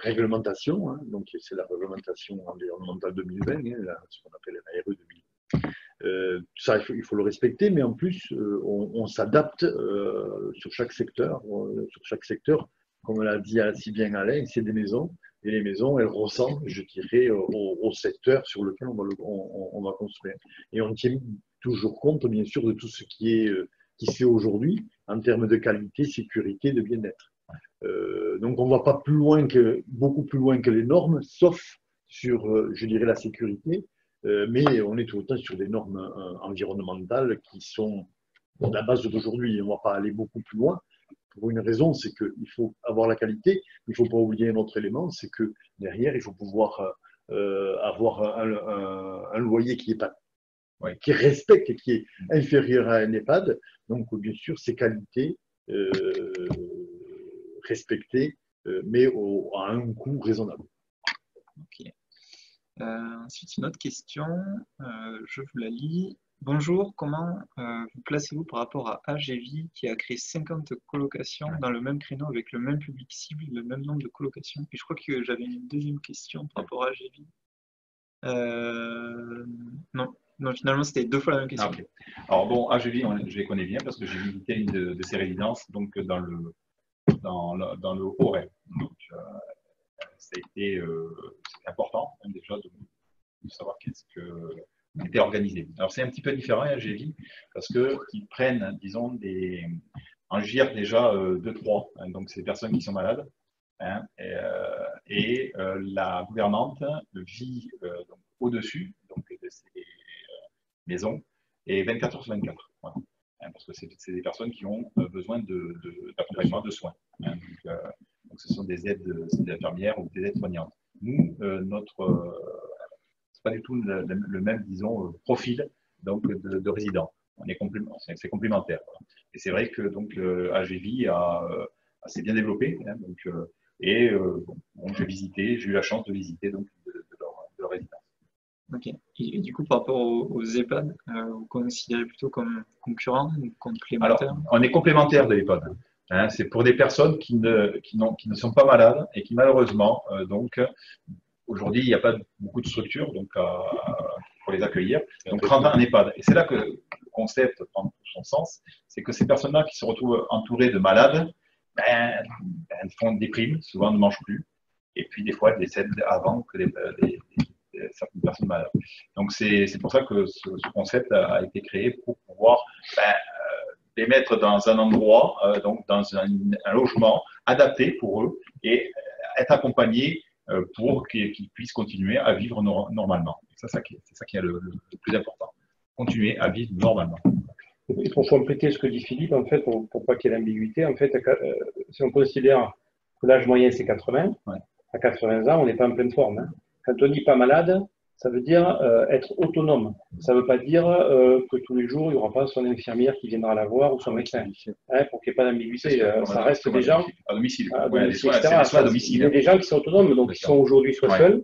réglementation, donc c'est la réglementation environnementale 2020, ce qu'on appelle la RE 2020. Ça, il faut le respecter, mais en plus, on s'adapte sur chaque secteur. Comme l'a dit si bien Alain, c'est des maisons, et les maisons, elles ressemblent, je dirais, au secteur sur lequel on va construire. Et on tient toujours compte, bien sûr, de tout ce qui se fait aujourd'hui en termes de qualité, sécurité, de bien-être. Donc, on ne va pas beaucoup plus loin que les normes, sauf sur, je dirais, la sécurité, mais on est tout le temps sur des normes environnementales qui sont la base d'aujourd'hui. On ne va pas aller beaucoup plus loin. Pour une raison, c'est qu'il faut avoir la qualité. Il ne faut pas oublier un autre élément, c'est que derrière, il faut pouvoir avoir un loyer qui respecte et qui est inférieur à un EHPAD. Donc, bien sûr, ces qualités respectées, mais à un coût raisonnable. Ok. Ensuite, une autre question, je vous la lis. Bonjour, comment vous placez-vous par rapport à AGV qui a créé 50 colocations dans le même créneau avec le même public cible, le même nombre de colocations? Et je crois que j'avais une deuxième question par rapport à AGV. Non, finalement, c'était 2 fois la même question. Okay. Alors bon, AGV, je les connais bien parce que j'ai visité une de ces résidences donc dans le Haut-Rhin. Donc, ça a été important hein, déjà de savoir qu'est-ce que était organisé. Alors c'est un petit peu différent à GV parce qu'ils prennent, disons, en GIR déjà 2-3, hein, donc c'est des personnes qui sont malades. Hein, la gouvernante vit au-dessus donc, de ces maisons et 24 heures sur 24. Voilà. Hein, parce que c'est des personnes qui ont besoin d'accompagnement, de soins. Hein, donc ce sont des infirmières ou des aides-soignantes. Nous, c'est pas du tout le même, disons, profil donc, de résidents. C'est complémentaire. Voilà. Et c'est vrai que donc, AGV s'est bien développé. Hein, donc, bon, j'ai eu la chance de visiter donc, de leur résidence. Ok. Et du coup, par rapport aux EHPAD, vous considérez plutôt comme concurrents ou complémentaires? Alors, on est complémentaires de l'EHPAD. Hein, c'est pour des personnes qui ne sont pas malades et qui malheureusement, donc, aujourd'hui, il n'y a pas beaucoup de structures donc, pour les accueillir. Donc, rendre un EHPAD. Et c'est là que le concept prend tout son sens. C'est que ces personnes-là qui se retrouvent entourées de malades, elles font des primes, souvent ne mangent plus. Et puis, des fois, elles décèdent avant que certaines personnes malades. Donc, c'est pour ça que ce concept a été créé pour pouvoir les mettre dans un endroit, donc dans un logement adapté pour eux et être accompagnés pour qu'ils puissent continuer à vivre normalement. C'est ça qui est le plus important. Continuer à vivre normalement. Et pour compléter ce que dit Philippe, en fait, pour pas qu'il y ait d'ambiguïté, en fait, si on considère que l'âge moyen c'est 80, ouais. À 80 ans, on n'est pas en pleine forme. Hein. Quand on dit pas malade, ça veut dire être autonome. Ça ne veut pas dire que tous les jours, il n'y aura pas son infirmière qui viendra la voir ou son médecin. Hein, pour qu'il n'y ait pas d'ambiguïté. Ça reste des gens à domicile. À domicile. Il y a des gens qui sont autonomes, donc qui sont aujourd'hui soit seuls,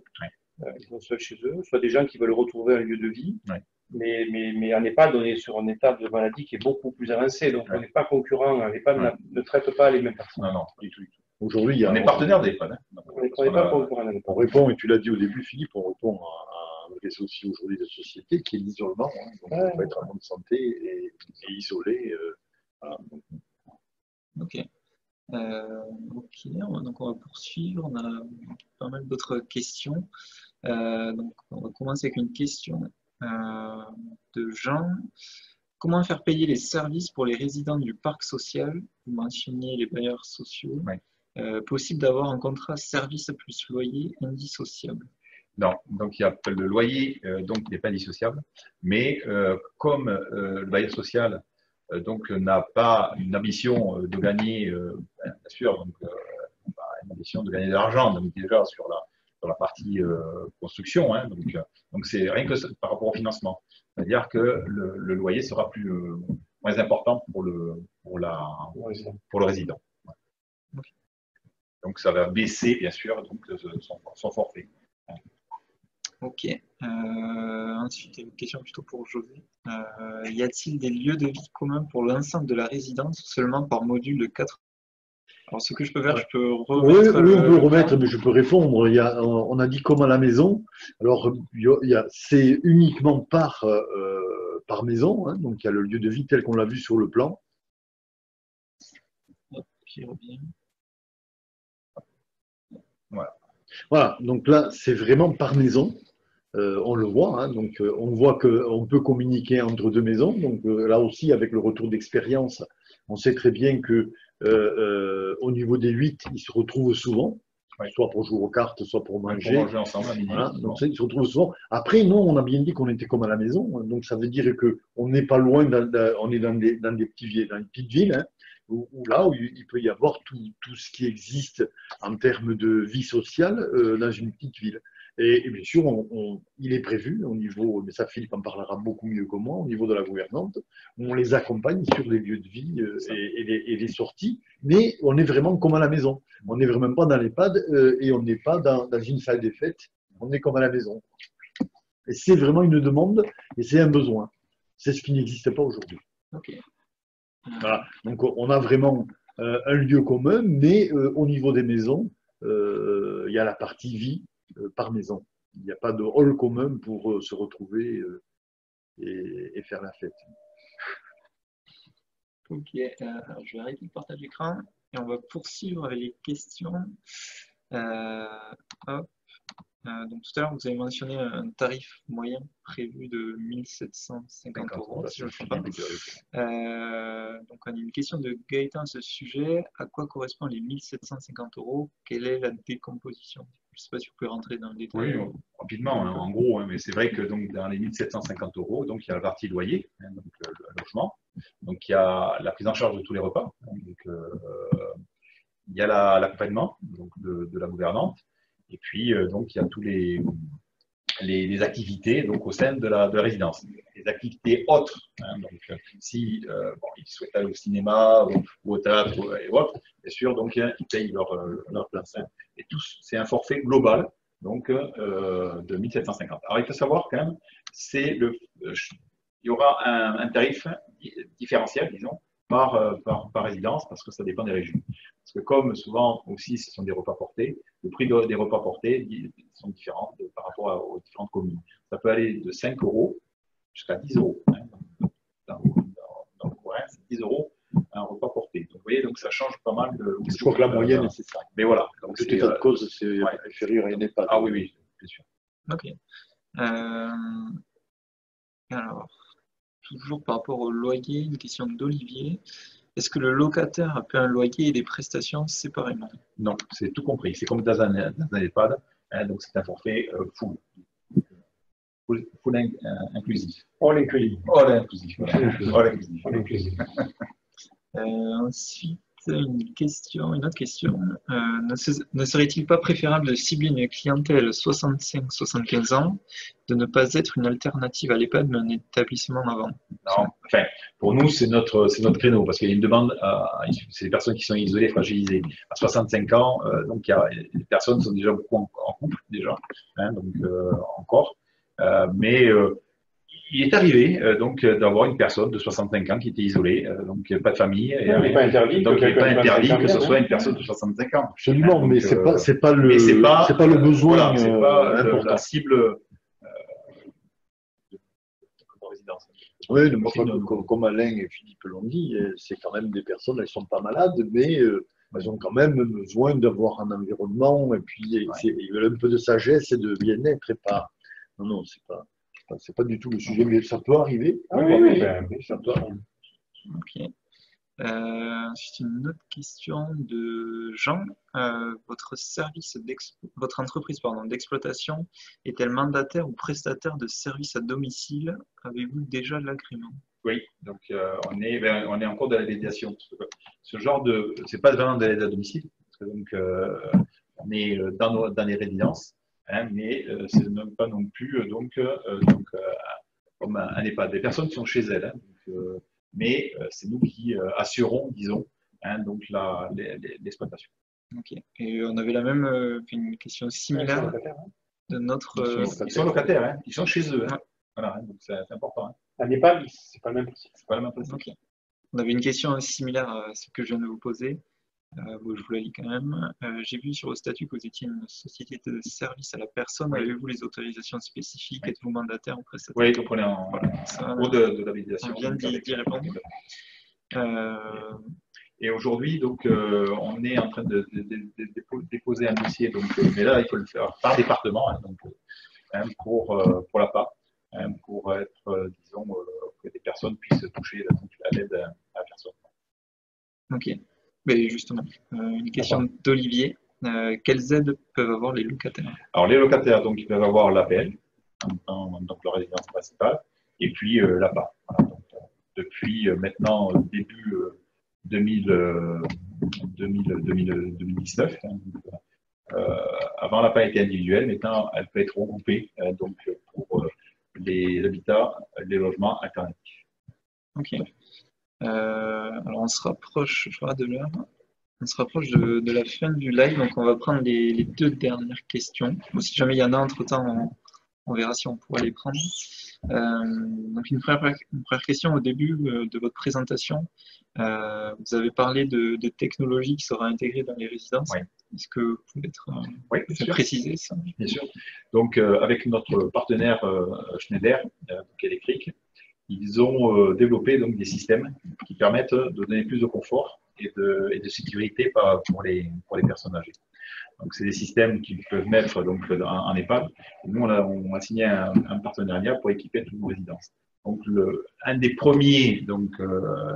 ils sont seuls chez eux, soit des gens qui veulent retrouver un lieu de vie. Ouais. Mais on est sur un état de maladie qui est beaucoup plus avancé. Donc on n'est pas concurrent, ne traite pas les mêmes personnes. Non, du tout. Aujourd'hui, on est partenaire des EHPAD. On répond, et tu l'as dit au début, Philippe, on répond à un réseau aussi aujourd'hui de société qui est l'isolement. Hein, donc, on peut être en bonne santé et isolé. Voilà. Ok. Donc on va poursuivre. On a pas mal d'autres questions. Donc on va commencer avec une question de Jean. Comment faire payer les services pour les résidents du parc social? Vous mentionniez les bailleurs sociaux. Ouais. Possible d'avoir un contrat service plus loyer indissociable? Non, donc il y a le loyer donc n'est pas indissociable, mais comme le bailleur social donc n'a pas une ambition de gagner, bien sûr, donc, une ambition de gagner de l'argent, donc déjà sur la partie construction, hein, donc c'est rien que par rapport au financement, c'est-à-dire que le loyer sera moins important pour le résident. Okay. Donc ça va baisser bien sûr donc, son forfait. Ok. Ensuite, une question plutôt pour José. Y a-t-il des lieux de vie communs pour l'ensemble de la résidence ou seulement par module de 4? Alors, ce que je peux faire, je peux remettre. Oui, on peut remettre, mais je peux répondre. On a dit comme à la maison. Alors, c'est uniquement par maison. Hein, donc, il y a le lieu de vie tel qu'on l'a vu sur le plan. J'y reviens. Voilà, donc là, c'est vraiment par maison. On le voit, hein, donc on voit qu'on peut communiquer entre deux maisons. Donc là aussi, avec le retour d'expérience, on sait très bien que au niveau des 8, ils se retrouvent souvent, soit pour jouer aux cartes, soit pour manger. Pour manger ensemble à midi. Voilà, donc ça, ils se retrouvent souvent. Après, non, on a bien dit qu'on était comme à la maison. Donc ça veut dire qu'on n'est pas loin, on est dans des petites villes, hein, où il peut y avoir tout ce qui existe en termes de vie sociale dans une petite ville. Et bien sûr, il est prévu au niveau, mais ça Philippe en parlera beaucoup mieux que moi, au niveau de la gouvernante, on les accompagne sur les lieux de vie et les sorties, mais on est vraiment comme à la maison. On n'est vraiment pas dans l'EHPAD et on n'est pas dans une salle des fêtes, on est comme à la maison. Et c'est vraiment une demande et c'est un besoin. C'est ce qui n'existe pas aujourd'hui. Okay. Voilà. Donc on a vraiment un lieu commun, mais au niveau des maisons, il y a la partie vie par maison. Il n'y a pas de hall commun pour se retrouver et faire la fête. Ok, alors je vais arrêter le partage d'écran et on va poursuivre avec les questions. Hop. Donc tout à l'heure, vous avez mentionné un tarif moyen prévu de 1750 €, si je ne me trompe pas. Donc on a une question de Gaëtan à ce sujet. À quoi correspondent les 1750 €? Quelle est la décomposition? Je ne sais pas si vous pouvez rentrer dans le détail. Oui, rapidement, hein, en gros, hein, mais c'est vrai que donc, dans les 1750 €, donc, il y a la partie loyer, hein, donc, le logement, donc il y a la prise en charge de tous les repas, hein, donc, il y a l'accompagnement de la gouvernante, et puis donc il y a tous les activités donc, au sein de la résidence. Les activités autres, hein, donc si bon, ils souhaitent aller au cinéma ou au théâtre et autres, bien sûr, donc ils payent leur place. Hein. Et tous, c'est un forfait global donc, de 1750. Alors il faut savoir quand même, il y aura un tarif différentiel, disons, par résidence, parce que ça dépend des régions. Parce que comme souvent aussi ce sont des repas portés, le prix des repas portés sont différents par rapport aux différentes communes. Ça peut aller de 5 € jusqu'à 10 € hein, dans le coin, c'est 10 € un repas porté. Donc vous voyez, donc ça change pas mal. Je crois que la moyenne c'est ça. Mais voilà. Donc tout état de cause, c'est inférieur à une EHPAD. Ah oui, oui, bien sûr. Ok. Alors, toujours par rapport au loyer, une question d'Olivier. Est-ce que le locataire paie un loyer et des prestations séparément? Non, c'est tout compris. C'est comme dans un EHPAD, hein, donc c'est un forfait full inclusif. All inclusif. All inclusif. Voilà. All inclusif. Ensuite, une autre question. Ne serait-il pas préférable de cibler une clientèle 65-75 ans, de ne pas être une alternative à l'EHPAD, mais un établissement avant? Non, enfin, pour nous, c'est notre créneau, parce qu'il y a une demande, c'est des personnes qui sont isolées, fragilisées. À 65 ans, donc les personnes sont déjà beaucoup en couple, déjà, hein, donc encore. Mais il est arrivé donc d'avoir une personne de 65 ans qui était isolée, donc pas de famille. Il n'est pas interdit. Donc il n'est pas interdit que ce soit une personne de 65 ans. Absolument, donc, mais c'est pas le besoin. Voilà, c'est pas la cible de résidence. Oui, comme Alain et Philippe l'ont dit, c'est quand même des personnes, elles ne sont pas malades, mais elles ont quand même besoin d'avoir un environnement, et puis ils veulent un peu de sagesse et de bien-être, et pas. Non, c'est pas du tout le sujet, mais ça peut arriver. Oui, ça peut arriver. Ok. C'est une autre question de Jean. Votre entreprise d'exploitation est-elle mandataire ou prestataire de services à domicile? Avez-vous déjà l'agrément? Oui, donc on est en cours de la validation. Ce genre c'est pas vraiment de l'aide à domicile, parce que donc on est dans les résidences, hein, mais c'est même pas non plus comme un EHPAD. Les personnes sont chez elles, hein, donc, mais c'est nous qui assurons, disons, hein, donc l'exploitation. Ok. Et on avait une question similaire de notre. Ils sont locataires, hein, ils sont chez eux. Hein. Voilà, hein, donc c'est important. Hein. Un EHPAD, c'est pas le même principe. C'est pas le même principe. Okay. On avait une question similaire à ce que je viens de vous poser. Bon, je vous la lis quand même. J'ai vu sur vos statuts que vous étiez une société de service à la personne. Oui. Avez-vous les autorisations spécifiques? Êtes-vous mandataire ou prestataire? Oui, donc on est en cours de la validation. On vient d'y répondre. Et aujourd'hui, donc, on est en train de déposer un dossier, donc, mais là, il faut le faire par département, hein, donc, hein, pour l'APA, hein, pour être, disons, que des personnes puissent toucher l'aide à la personne. Ok. Mais justement, une question d'Olivier. Quelles aides peuvent avoir les locataires? Alors, les locataires, donc, ils peuvent avoir l'APL, donc leur résidence principale, et puis l'APA. Voilà, donc, depuis maintenant début 2019. Hein, avant, l'APA était individuelle, maintenant, elle peut être regroupée donc, pour les habitats, les logements alternatifs. Ok. Alors, on se rapproche, je vois, de l'heure. On se rapproche de la fin du live, donc on va prendre les deux dernières questions. Bon, si jamais il y en a entre-temps, on verra si on pourra les prendre. Donc une première question au début de votre présentation. Vous avez parlé de technologie qui sera intégrée dans les résidences. Oui. Est-ce que vous pouvez préciser ça? Bien sûr. Donc avec notre partenaire Schneider, électrique, ils ont développé donc, des systèmes qui permettent de donner plus de confort et de sécurité pour les personnes âgées. Donc, c'est des systèmes qu'ils peuvent mettre donc, en EHPAD. Et nous, on a signé un partenariat pour équiper toutes nos résidences. Donc, un des premiers donc,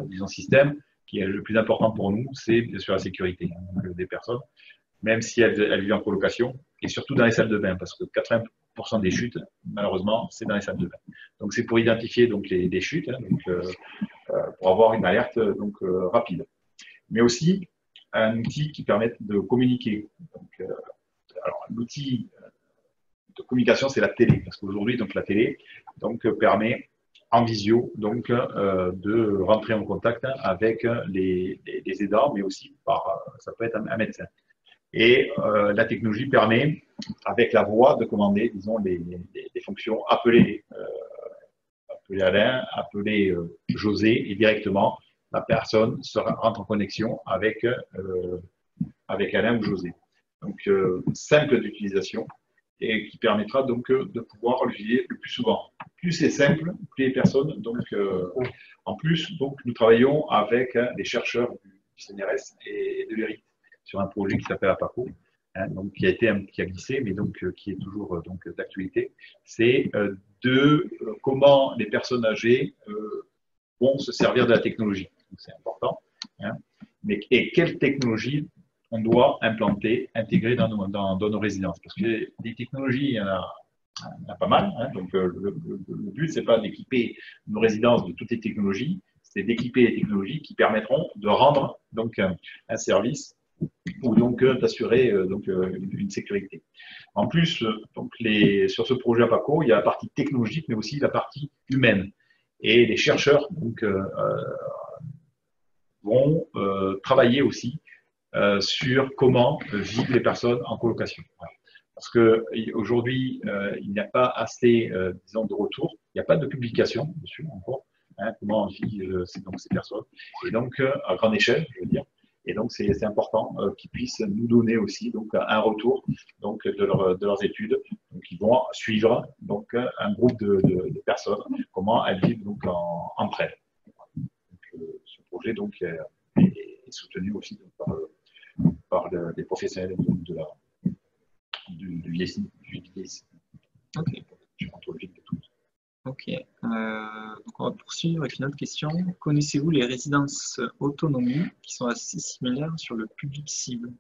disons, systèmes qui est le plus important pour nous, c'est bien sûr la sécurité des personnes, même si elles vivent en colocation, et surtout dans les salles de bain, parce que 80% des chutes, malheureusement, c'est dans les salles de bain. Donc, c'est pour identifier donc, les chutes, donc, pour avoir une alerte donc, rapide. Mais aussi, un outil qui permet de communiquer. Alors, l'outil de communication, c'est la télé, parce qu'aujourd'hui, donc la télé donc, permet en visio donc de rentrer en contact avec les aidants, mais aussi ça peut être un médecin. Et la technologie permet, avec la voix, de commander, disons, des fonctions, appeler Alain, appeler José, et directement la personne rentre en connexion avec Alain ou José. Donc, simple d'utilisation et qui permettra donc de pouvoir l'utiliser le plus souvent. Plus c'est simple, plus les personnes, donc, en plus, donc, nous travaillons avec les chercheurs du CNRS et de l'ERIT sur un projet qui s'appelle APACO, donc, qui a glissé, mais donc, qui est toujours donc, d'actualité. C'est comment les personnes âgées vont se servir de la technologie. C'est important. Et quelle technologie on doit intégrer dans nos résidences. Parce que des technologies, il y en a pas mal. Donc, le but, c'est pas d'équiper nos résidences de toutes les technologies, c'est d'équiper les technologies qui permettront de rendre donc, un service ou donc d'assurer une sécurité. En plus, donc, sur ce projet APACO, il y a la partie technologique, mais aussi la partie humaine. Et les chercheurs donc, vont travailler aussi sur comment vivent les personnes en colocation. Voilà. Parce qu'aujourd'hui, il n'y a pas assez, disons, de retours, il n'y a pas de publication dessus encore, comment vivent ces personnes, et donc à grande échelle, je veux dire. Et donc, c'est important qu'ils puissent nous donner aussi donc, un retour donc, de leurs études. Donc, ils vont suivre donc, un groupe de personnes, comment elles vivent donc, entre elles. Donc, ce projet donc, est soutenu aussi donc, par des professionnels du vieillissement. Ok. Ok. Donc on va poursuivre avec une autre question. Connaissez-vous les résidences autonomie qui sont assez similaires sur le public cible?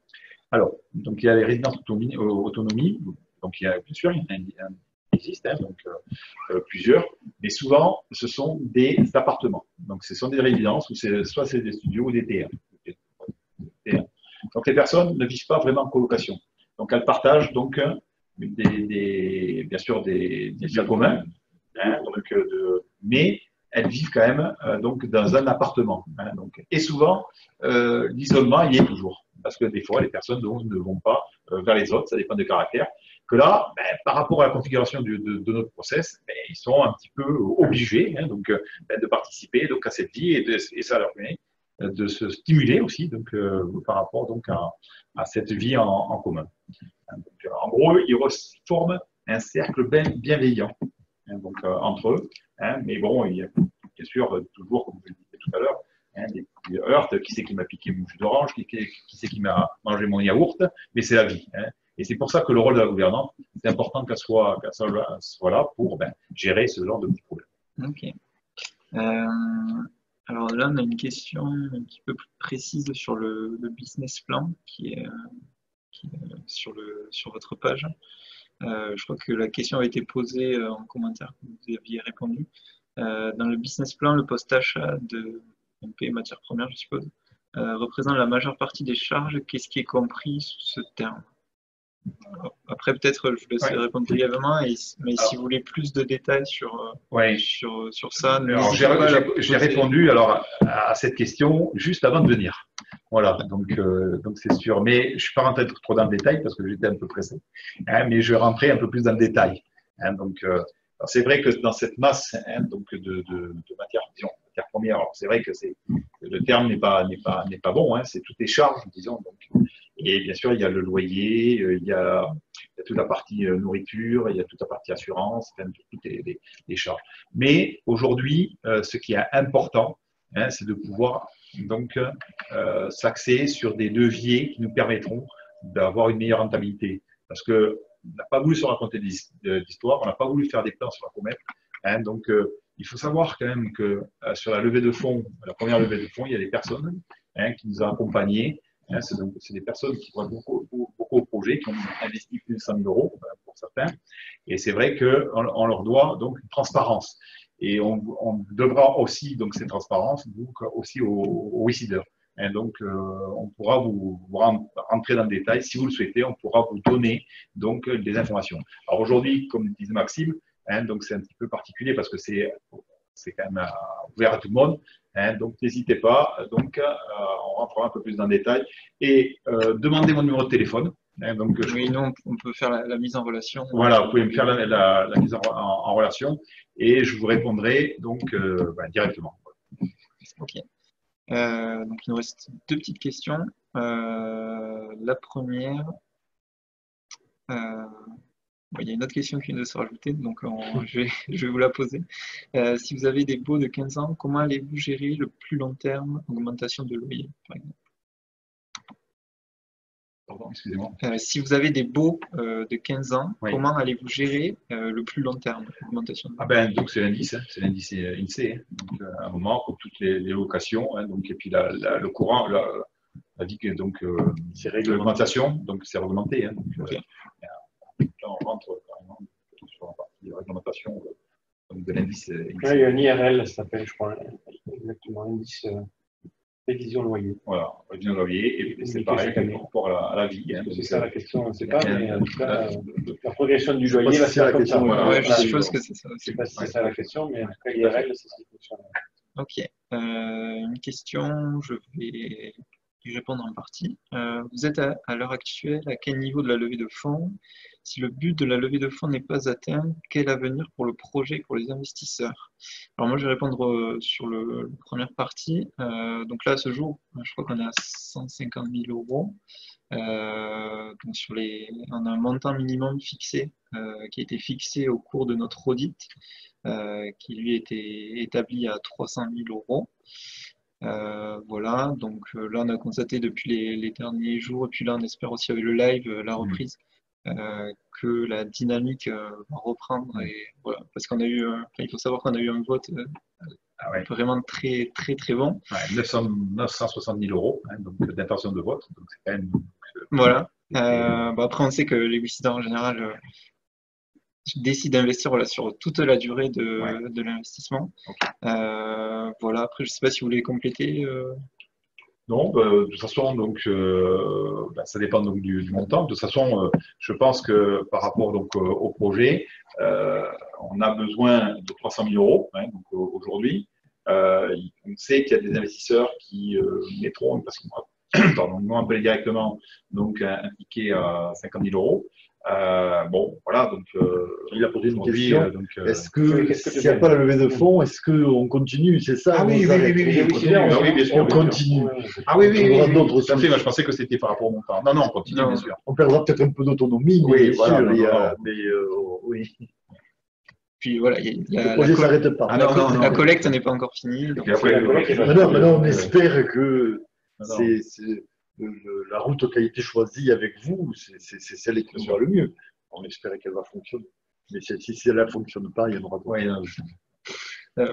Alors, donc il y a les résidences autonomie. Donc il y a bien sûr, il existe donc plusieurs, mais souvent ce sont des appartements. Donc ce sont des résidences où soit c'est des studios ou des terrains. Donc les personnes ne vivent pas vraiment en colocation. Donc elles partagent donc bien sûr des biens communs, donc, mais elles vivent quand même donc dans un appartement. Donc, et souvent l'isolement y est toujours, parce que des fois les personnes ne vont pas vers les autres, ça dépend des caractères. Que là, par rapport à la configuration de notre process, ils sont un petit peu obligés donc de participer donc à cette vie et ça leur permet de se stimuler aussi donc, par rapport donc, à cette vie en commun. Donc, en gros, ils forment un cercle bienveillant donc, entre eux. Mais bon, il y a bien sûr toujours, comme je le disais tout à l'heure, des heurts. Qui c'est qui m'a piqué mon jus d'orange, qui c'est qui m'a mangé mon yaourt, mais c'est la vie. Et c'est pour ça que le rôle de la gouvernante, c'est important qu'elle soit là pour gérer ce genre de petits problèmes. Ok. Alors là, on a une question un petit peu plus précise sur le business plan qui est sur votre page. Je crois que la question a été posée en commentaire, que vous aviez répondu. Dans le business plan, le poste achat de MP matières premières, je suppose, représente la majeure partie des charges. Qu'est-ce qui est compris sous ce terme? Après, peut-être, je vous laisse répondre brièvement, mais si vous voulez plus de détails sur ça, j'ai répondu à cette question juste avant de venir. Voilà, donc c'est sûr. Mais je ne suis pas rentré trop dans le détail parce que j'étais un peu pressé, mais je vais rentrer un peu plus dans le détail. Donc, c'est vrai que dans cette masse donc de matières premières, c'est vrai que le terme n'est pas bon, c'est toutes les charges, disons. Donc, et bien sûr, il y a le loyer, il y a toute la partie nourriture, il y a toute la partie assurance, toutes les charges. Mais aujourd'hui, ce qui est important, c'est de pouvoir donc s'axer sur des leviers qui nous permettront d'avoir une meilleure rentabilité. Parce qu'on n'a pas voulu se raconter d'histoire, on n'a pas voulu faire des plans sur la comète. Hein, donc, il faut savoir quand même que sur la levée de fonds, la première levée de fonds, il y a des personnes qui nous ont accompagnés. Hein, c'est des personnes qui croient beaucoup au projet, qui ont investi plus de 100 000 euros pour certains. Et c'est vrai qu'on leur doit donc une transparence. Et on devra aussi donc cette transparence aussi aux WISeeders. Et donc, on pourra vous rentrer dans le détail. Si vous le souhaitez, on pourra vous donner donc des informations. Alors aujourd'hui, comme disait Maxime, hein, donc c'est un petit peu particulier parce que c'est quand même ouvert à tout le monde. Hein, donc n'hésitez pas. Donc, on rentrera un peu plus dans le détail. Et demandez mon numéro de téléphone. Hein, donc, oui, nous, on peut faire la mise en relation. Voilà, vous pouvez me faire la mise en relation et je vous répondrai donc directement. Ok. Donc, il nous reste deux petites questions. La première, il y a une autre question qui vient de se rajouter, donc je vais vous la poser. Si vous avez des baux de 15 ans, comment allez-vous gérer le plus long terme, augmentation de loyer, par exemple? Pardon, excusez-moi. Si vous avez des baux de 15 ans, Oui. comment allez-vous gérer le plus long terme, augmentation de loyer? Donc c'est l'indice, hein, c'est l'indice INSEE. Hein. Donc, à un moment, comme toutes les locations, hein, donc, et puis le courant, la vie que donc l'augmentation, donc c'est réglementé. Hein, donc, okay. Là, on rentre carrément sur la partie réglementation donc de l'indice INSEE. Il y a un IRL, ça s'appelle, je crois, exactement, indice révision loyer. Voilà, révision loyer, et puis c'est pareil par rapport à la vie. Hein, c'est ça la question, on ne sait pas, mais en tout cas, la progression du loyer va se faire faire comme ça. Ouais, je suppose que c'est ça. Je ne sais pas si c'est ça la question, mais en tout cas, l'IRL, c'est ce qui fonctionne. Ok. Une question, je vais y répondre en partie. Vous êtes à l'heure actuelle à quel niveau de la levée de fonds? Si le but de la levée de fonds n'est pas atteint, quel avenir pour le projet, pour les investisseurs? Alors moi, je vais répondre sur la première partie. Donc là, à ce jour, je crois qu'on est à 150 000 euros. Donc on a un montant minimum fixé qui a été fixé au cours de notre audit, qui lui était établi à 300 000 euros. Voilà, donc là on a constaté depuis les derniers jours, et puis là on espère aussi avec le live, la reprise, que la dynamique va reprendre. Et voilà, parce qu'on a eu, il faut savoir qu'on a eu un vote vraiment très très très bon. Ouais, 960 000 euros hein, d'intention de vote, donc c'est quand même. Voilà. Après on sait que les WISeeders en général décident d'investir sur toute la durée de l'investissement. Okay. Voilà, après je ne sais pas si vous voulez compléter. Non, de toute façon, donc, ça dépend donc du montant. De toute façon, je pense que par rapport donc au projet, on a besoin de 300 000 euros hein, donc aujourd'hui. On sait qu'il y a des investisseurs qui mettront, parce que nous on appelle directement donc un ticket à 50 000 euros. Bon, voilà, donc il a posé une question. Est-ce que s'il n'y a pas la levée de fonds, est-ce qu'on continue? C'est ça? Ah oui, bien sûr. On continue. Ah oui, tout à fait. Moi, je pensais que c'était par rapport au montant. Non, on continue, bien sûr. On perdra peut-être un peu d'autonomie, mais voilà, oui. Puis voilà, le projet ne s'arrête pas. La collecte n'est pas encore finie. Donc maintenant, on espère que la route qui a été choisie avec vous, c'est celle qui nous va le mieux. On espère qu'elle va fonctionner. Mais si elle ne fonctionne pas, il y en aura d'autres.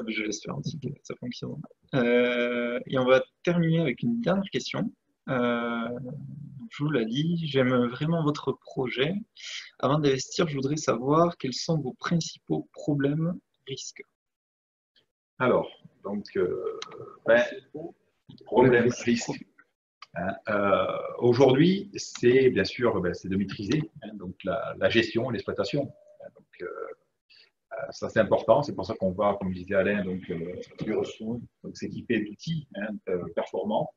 Je l'espère aussi que ça fonctionne. Et on va terminer avec une dernière question. Je vous la lis. J'aime vraiment votre projet. Avant d'investir, je voudrais savoir quels sont vos principaux problèmes, risques. Alors, donc, problème, risque. Aujourd'hui, c'est bien sûr c'est de maîtriser donc la gestion et l'exploitation. Donc, ça c'est important, c'est pour ça qu'on va, comme disait Alain, donc s'équiper d'outils performants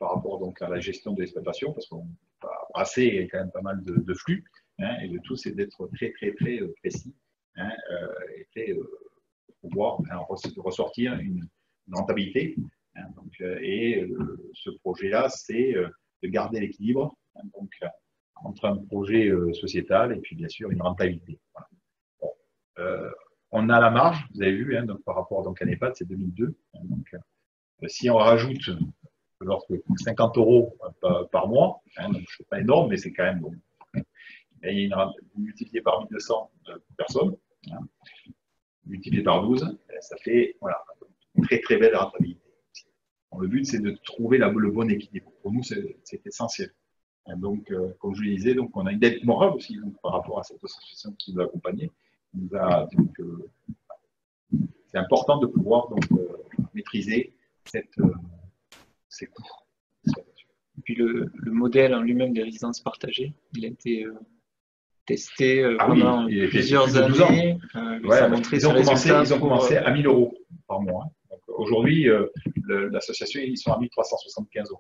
par rapport donc à la gestion de l'exploitation, parce qu'on va brasser quand même pas mal de flux, et le tout c'est d'être très précis et pouvoir ressortir une rentabilité. Et ce projet-là, c'est de garder l'équilibre entre un projet sociétal et puis bien sûr une rentabilité. Voilà. Bon, on a la marge, vous avez vu, donc, par rapport donc, à NEPAD, c'est 2002. Donc, si on rajoute de l'ordre de 50 € par mois. Hein, donc, c'est pas énorme, mais c'est quand même bon. Et vous multipliez par 1200 personnes, hein, multiplié par 12, ça fait voilà, une très très belle rentabilité. Donc, le but, c'est de trouver le bon équilibre. Pour nous, c'est essentiel. Donc, comme je le disais, donc, on a une dette morale aussi donc, par rapport à cette association qui nous a accompagnés. C'est important de pouvoir donc, maîtriser ces coûts. Et puis le modèle en lui-même des résidences partagées, il a été testé pendant plusieurs années. Ouais, ça a montré ils ont commencé pour, à 1 000 € par mois. Aujourd'hui, l'association, ils sont à 1 375 €.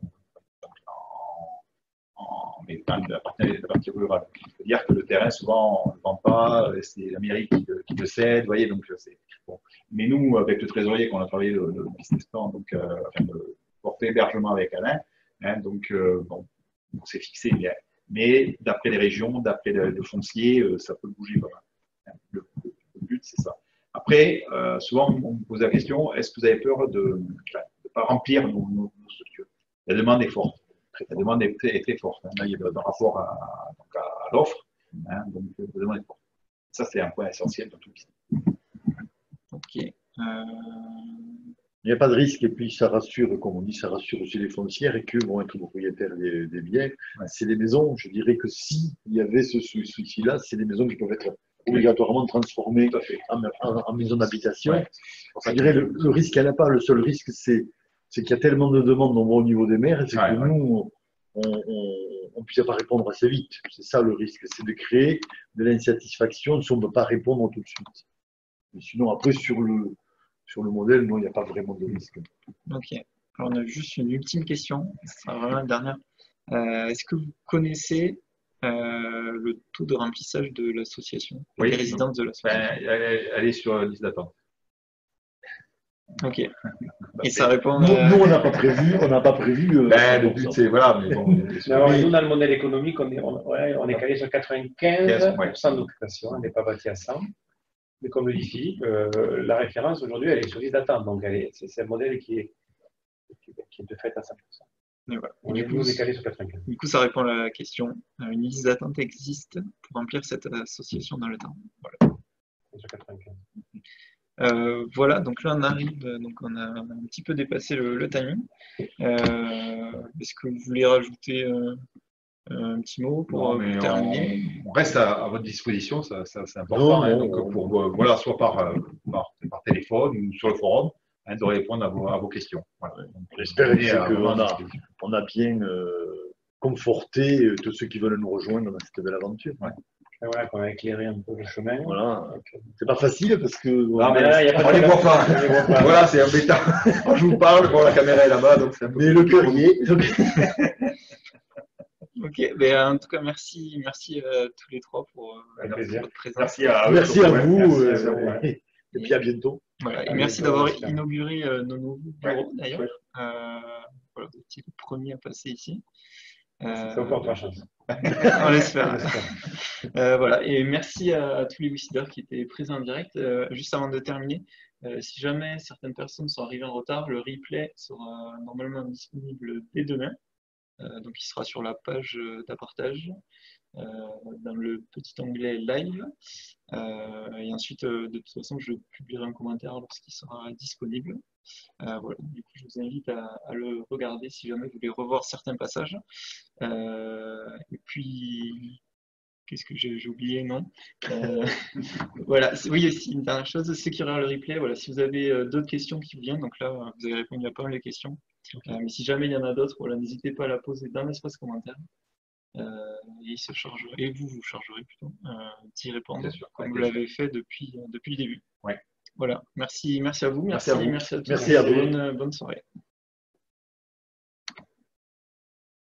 Mais la partie rurale. C'est-à-dire que le terrain, souvent, on ne le vend pas, c'est la mairie qui le cède, vous voyez, donc c'est bon. Mais nous, avec le trésorier qu'on a travaillé le business plan, donc le porté hébergement avec Alain, hein, donc bon, on s'est fixé bien. Mais d'après les régions, d'après le foncier, ça peut bouger pas mal. Le but, c'est ça. Après, souvent, on me pose la question, est-ce que vous avez peur de ne pas remplir nos structures? La demande est forte. La demande est très forte. Hein. Là, il y a un rapport à l'offre. Hein, donc, la demande est forte. Ça, c'est un point essentiel dans tout le business. Ok. Il n'y a pas de risque. Et puis, ça rassure, comme on dit, ça rassure aussi les foncières et qu'eux vont être propriétaires des biens. Ouais. C'est des maisons. Je dirais que s'il y avait ce souci-là, c'est des maisons qui peuvent être obligatoirement transformées en maisons d'habitation. Ouais. Je dirais le risque, elle n'a pas. Le seul risque, c'est qu'il y a tellement de demandes au niveau des maires, c'est que nous, on ne puisse pas répondre assez vite. C'est ça le risque, c'est de créer de l'insatisfaction si on ne peut pas répondre tout de suite. Mais sinon, après, sur le modèle, non, il n'y a pas vraiment de risque. Ok. Alors, on a juste une ultime question, ce sera vraiment la dernière. Est-ce que vous connaissez le taux de remplissage de l'association, oui, des résidences de l'association? Elle est sur la liste d'attente. Ok. Et ça répond. Nous, on n'a pas prévu. Le but, c'est voilà. Mais bon, nous, dans le modèle économique, on est calé sur 95% d'occupation. On n'est pas bâti à 100. Mais comme le dit Philippe, la référence aujourd'hui, elle est sur liste d'attente. Donc, c'est un modèle qui est de fait à 100%. Voilà. On est calé sur 95. Du coup, ça répond à la question. Une liste d'attente existe pour remplir cette association dans le temps. Voilà. Sur 95. Voilà, donc là on arrive, donc on a un petit peu dépassé le timing. Est-ce que vous voulez rajouter un petit mot pour terminer? On reste à votre disposition, c'est important. Donc voilà, soit par téléphone ou sur le forum, hein, de répondre à vos questions. Voilà. J'espère qu'on a bien conforté tous ceux qui veulent nous rejoindre dans cette belle aventure. Ouais. Et voilà, qu'on a éclairé un peu le chemin. Voilà. C'est pas facile parce que on les voit pas. Voilà, c'est embêtant. Quand je vous parle, bon, la caméra est là-bas, donc c'est un peu. Mais le cœur y est. Ok, ben, en tout cas, merci à tous les trois pour votre présence. Merci à vous. Et puis à bientôt. Voilà, et merci d'avoir inauguré nos nouveaux bureaux d'ailleurs. Voilà, vous étiez le premier à passer ici. Ça vous porte la chance. On l'espère. Voilà, et merci à tous les Wiciders qui étaient présents en direct. Juste avant de terminer, si jamais certaines personnes sont arrivées en retard, le replay sera normalement disponible dès demain. Donc il sera sur la page d'appartage dans le petit onglet live. Et ensuite, de toute façon, je publierai un commentaire lorsqu'il sera disponible. Voilà. Du coup, je vous invite à le regarder si jamais vous voulez revoir certains passages. Et puis, qu'est-ce que j'ai oublié? Non. Voilà. Oui, aussi une dernière chose, ceux qui auront le replay, voilà, si vous avez d'autres questions qui vous viennent, donc là, vous avez répondu à pas mal de questions. Mais si jamais il y en a d'autres, voilà, n'hésitez pas à la poser dans l'espace commentaire. Et vous chargerez plutôt d'y répondre, comme vous l'avez fait depuis le début. Ouais. Voilà. Merci à vous. Merci à tous. Merci à vous. Bonne soirée.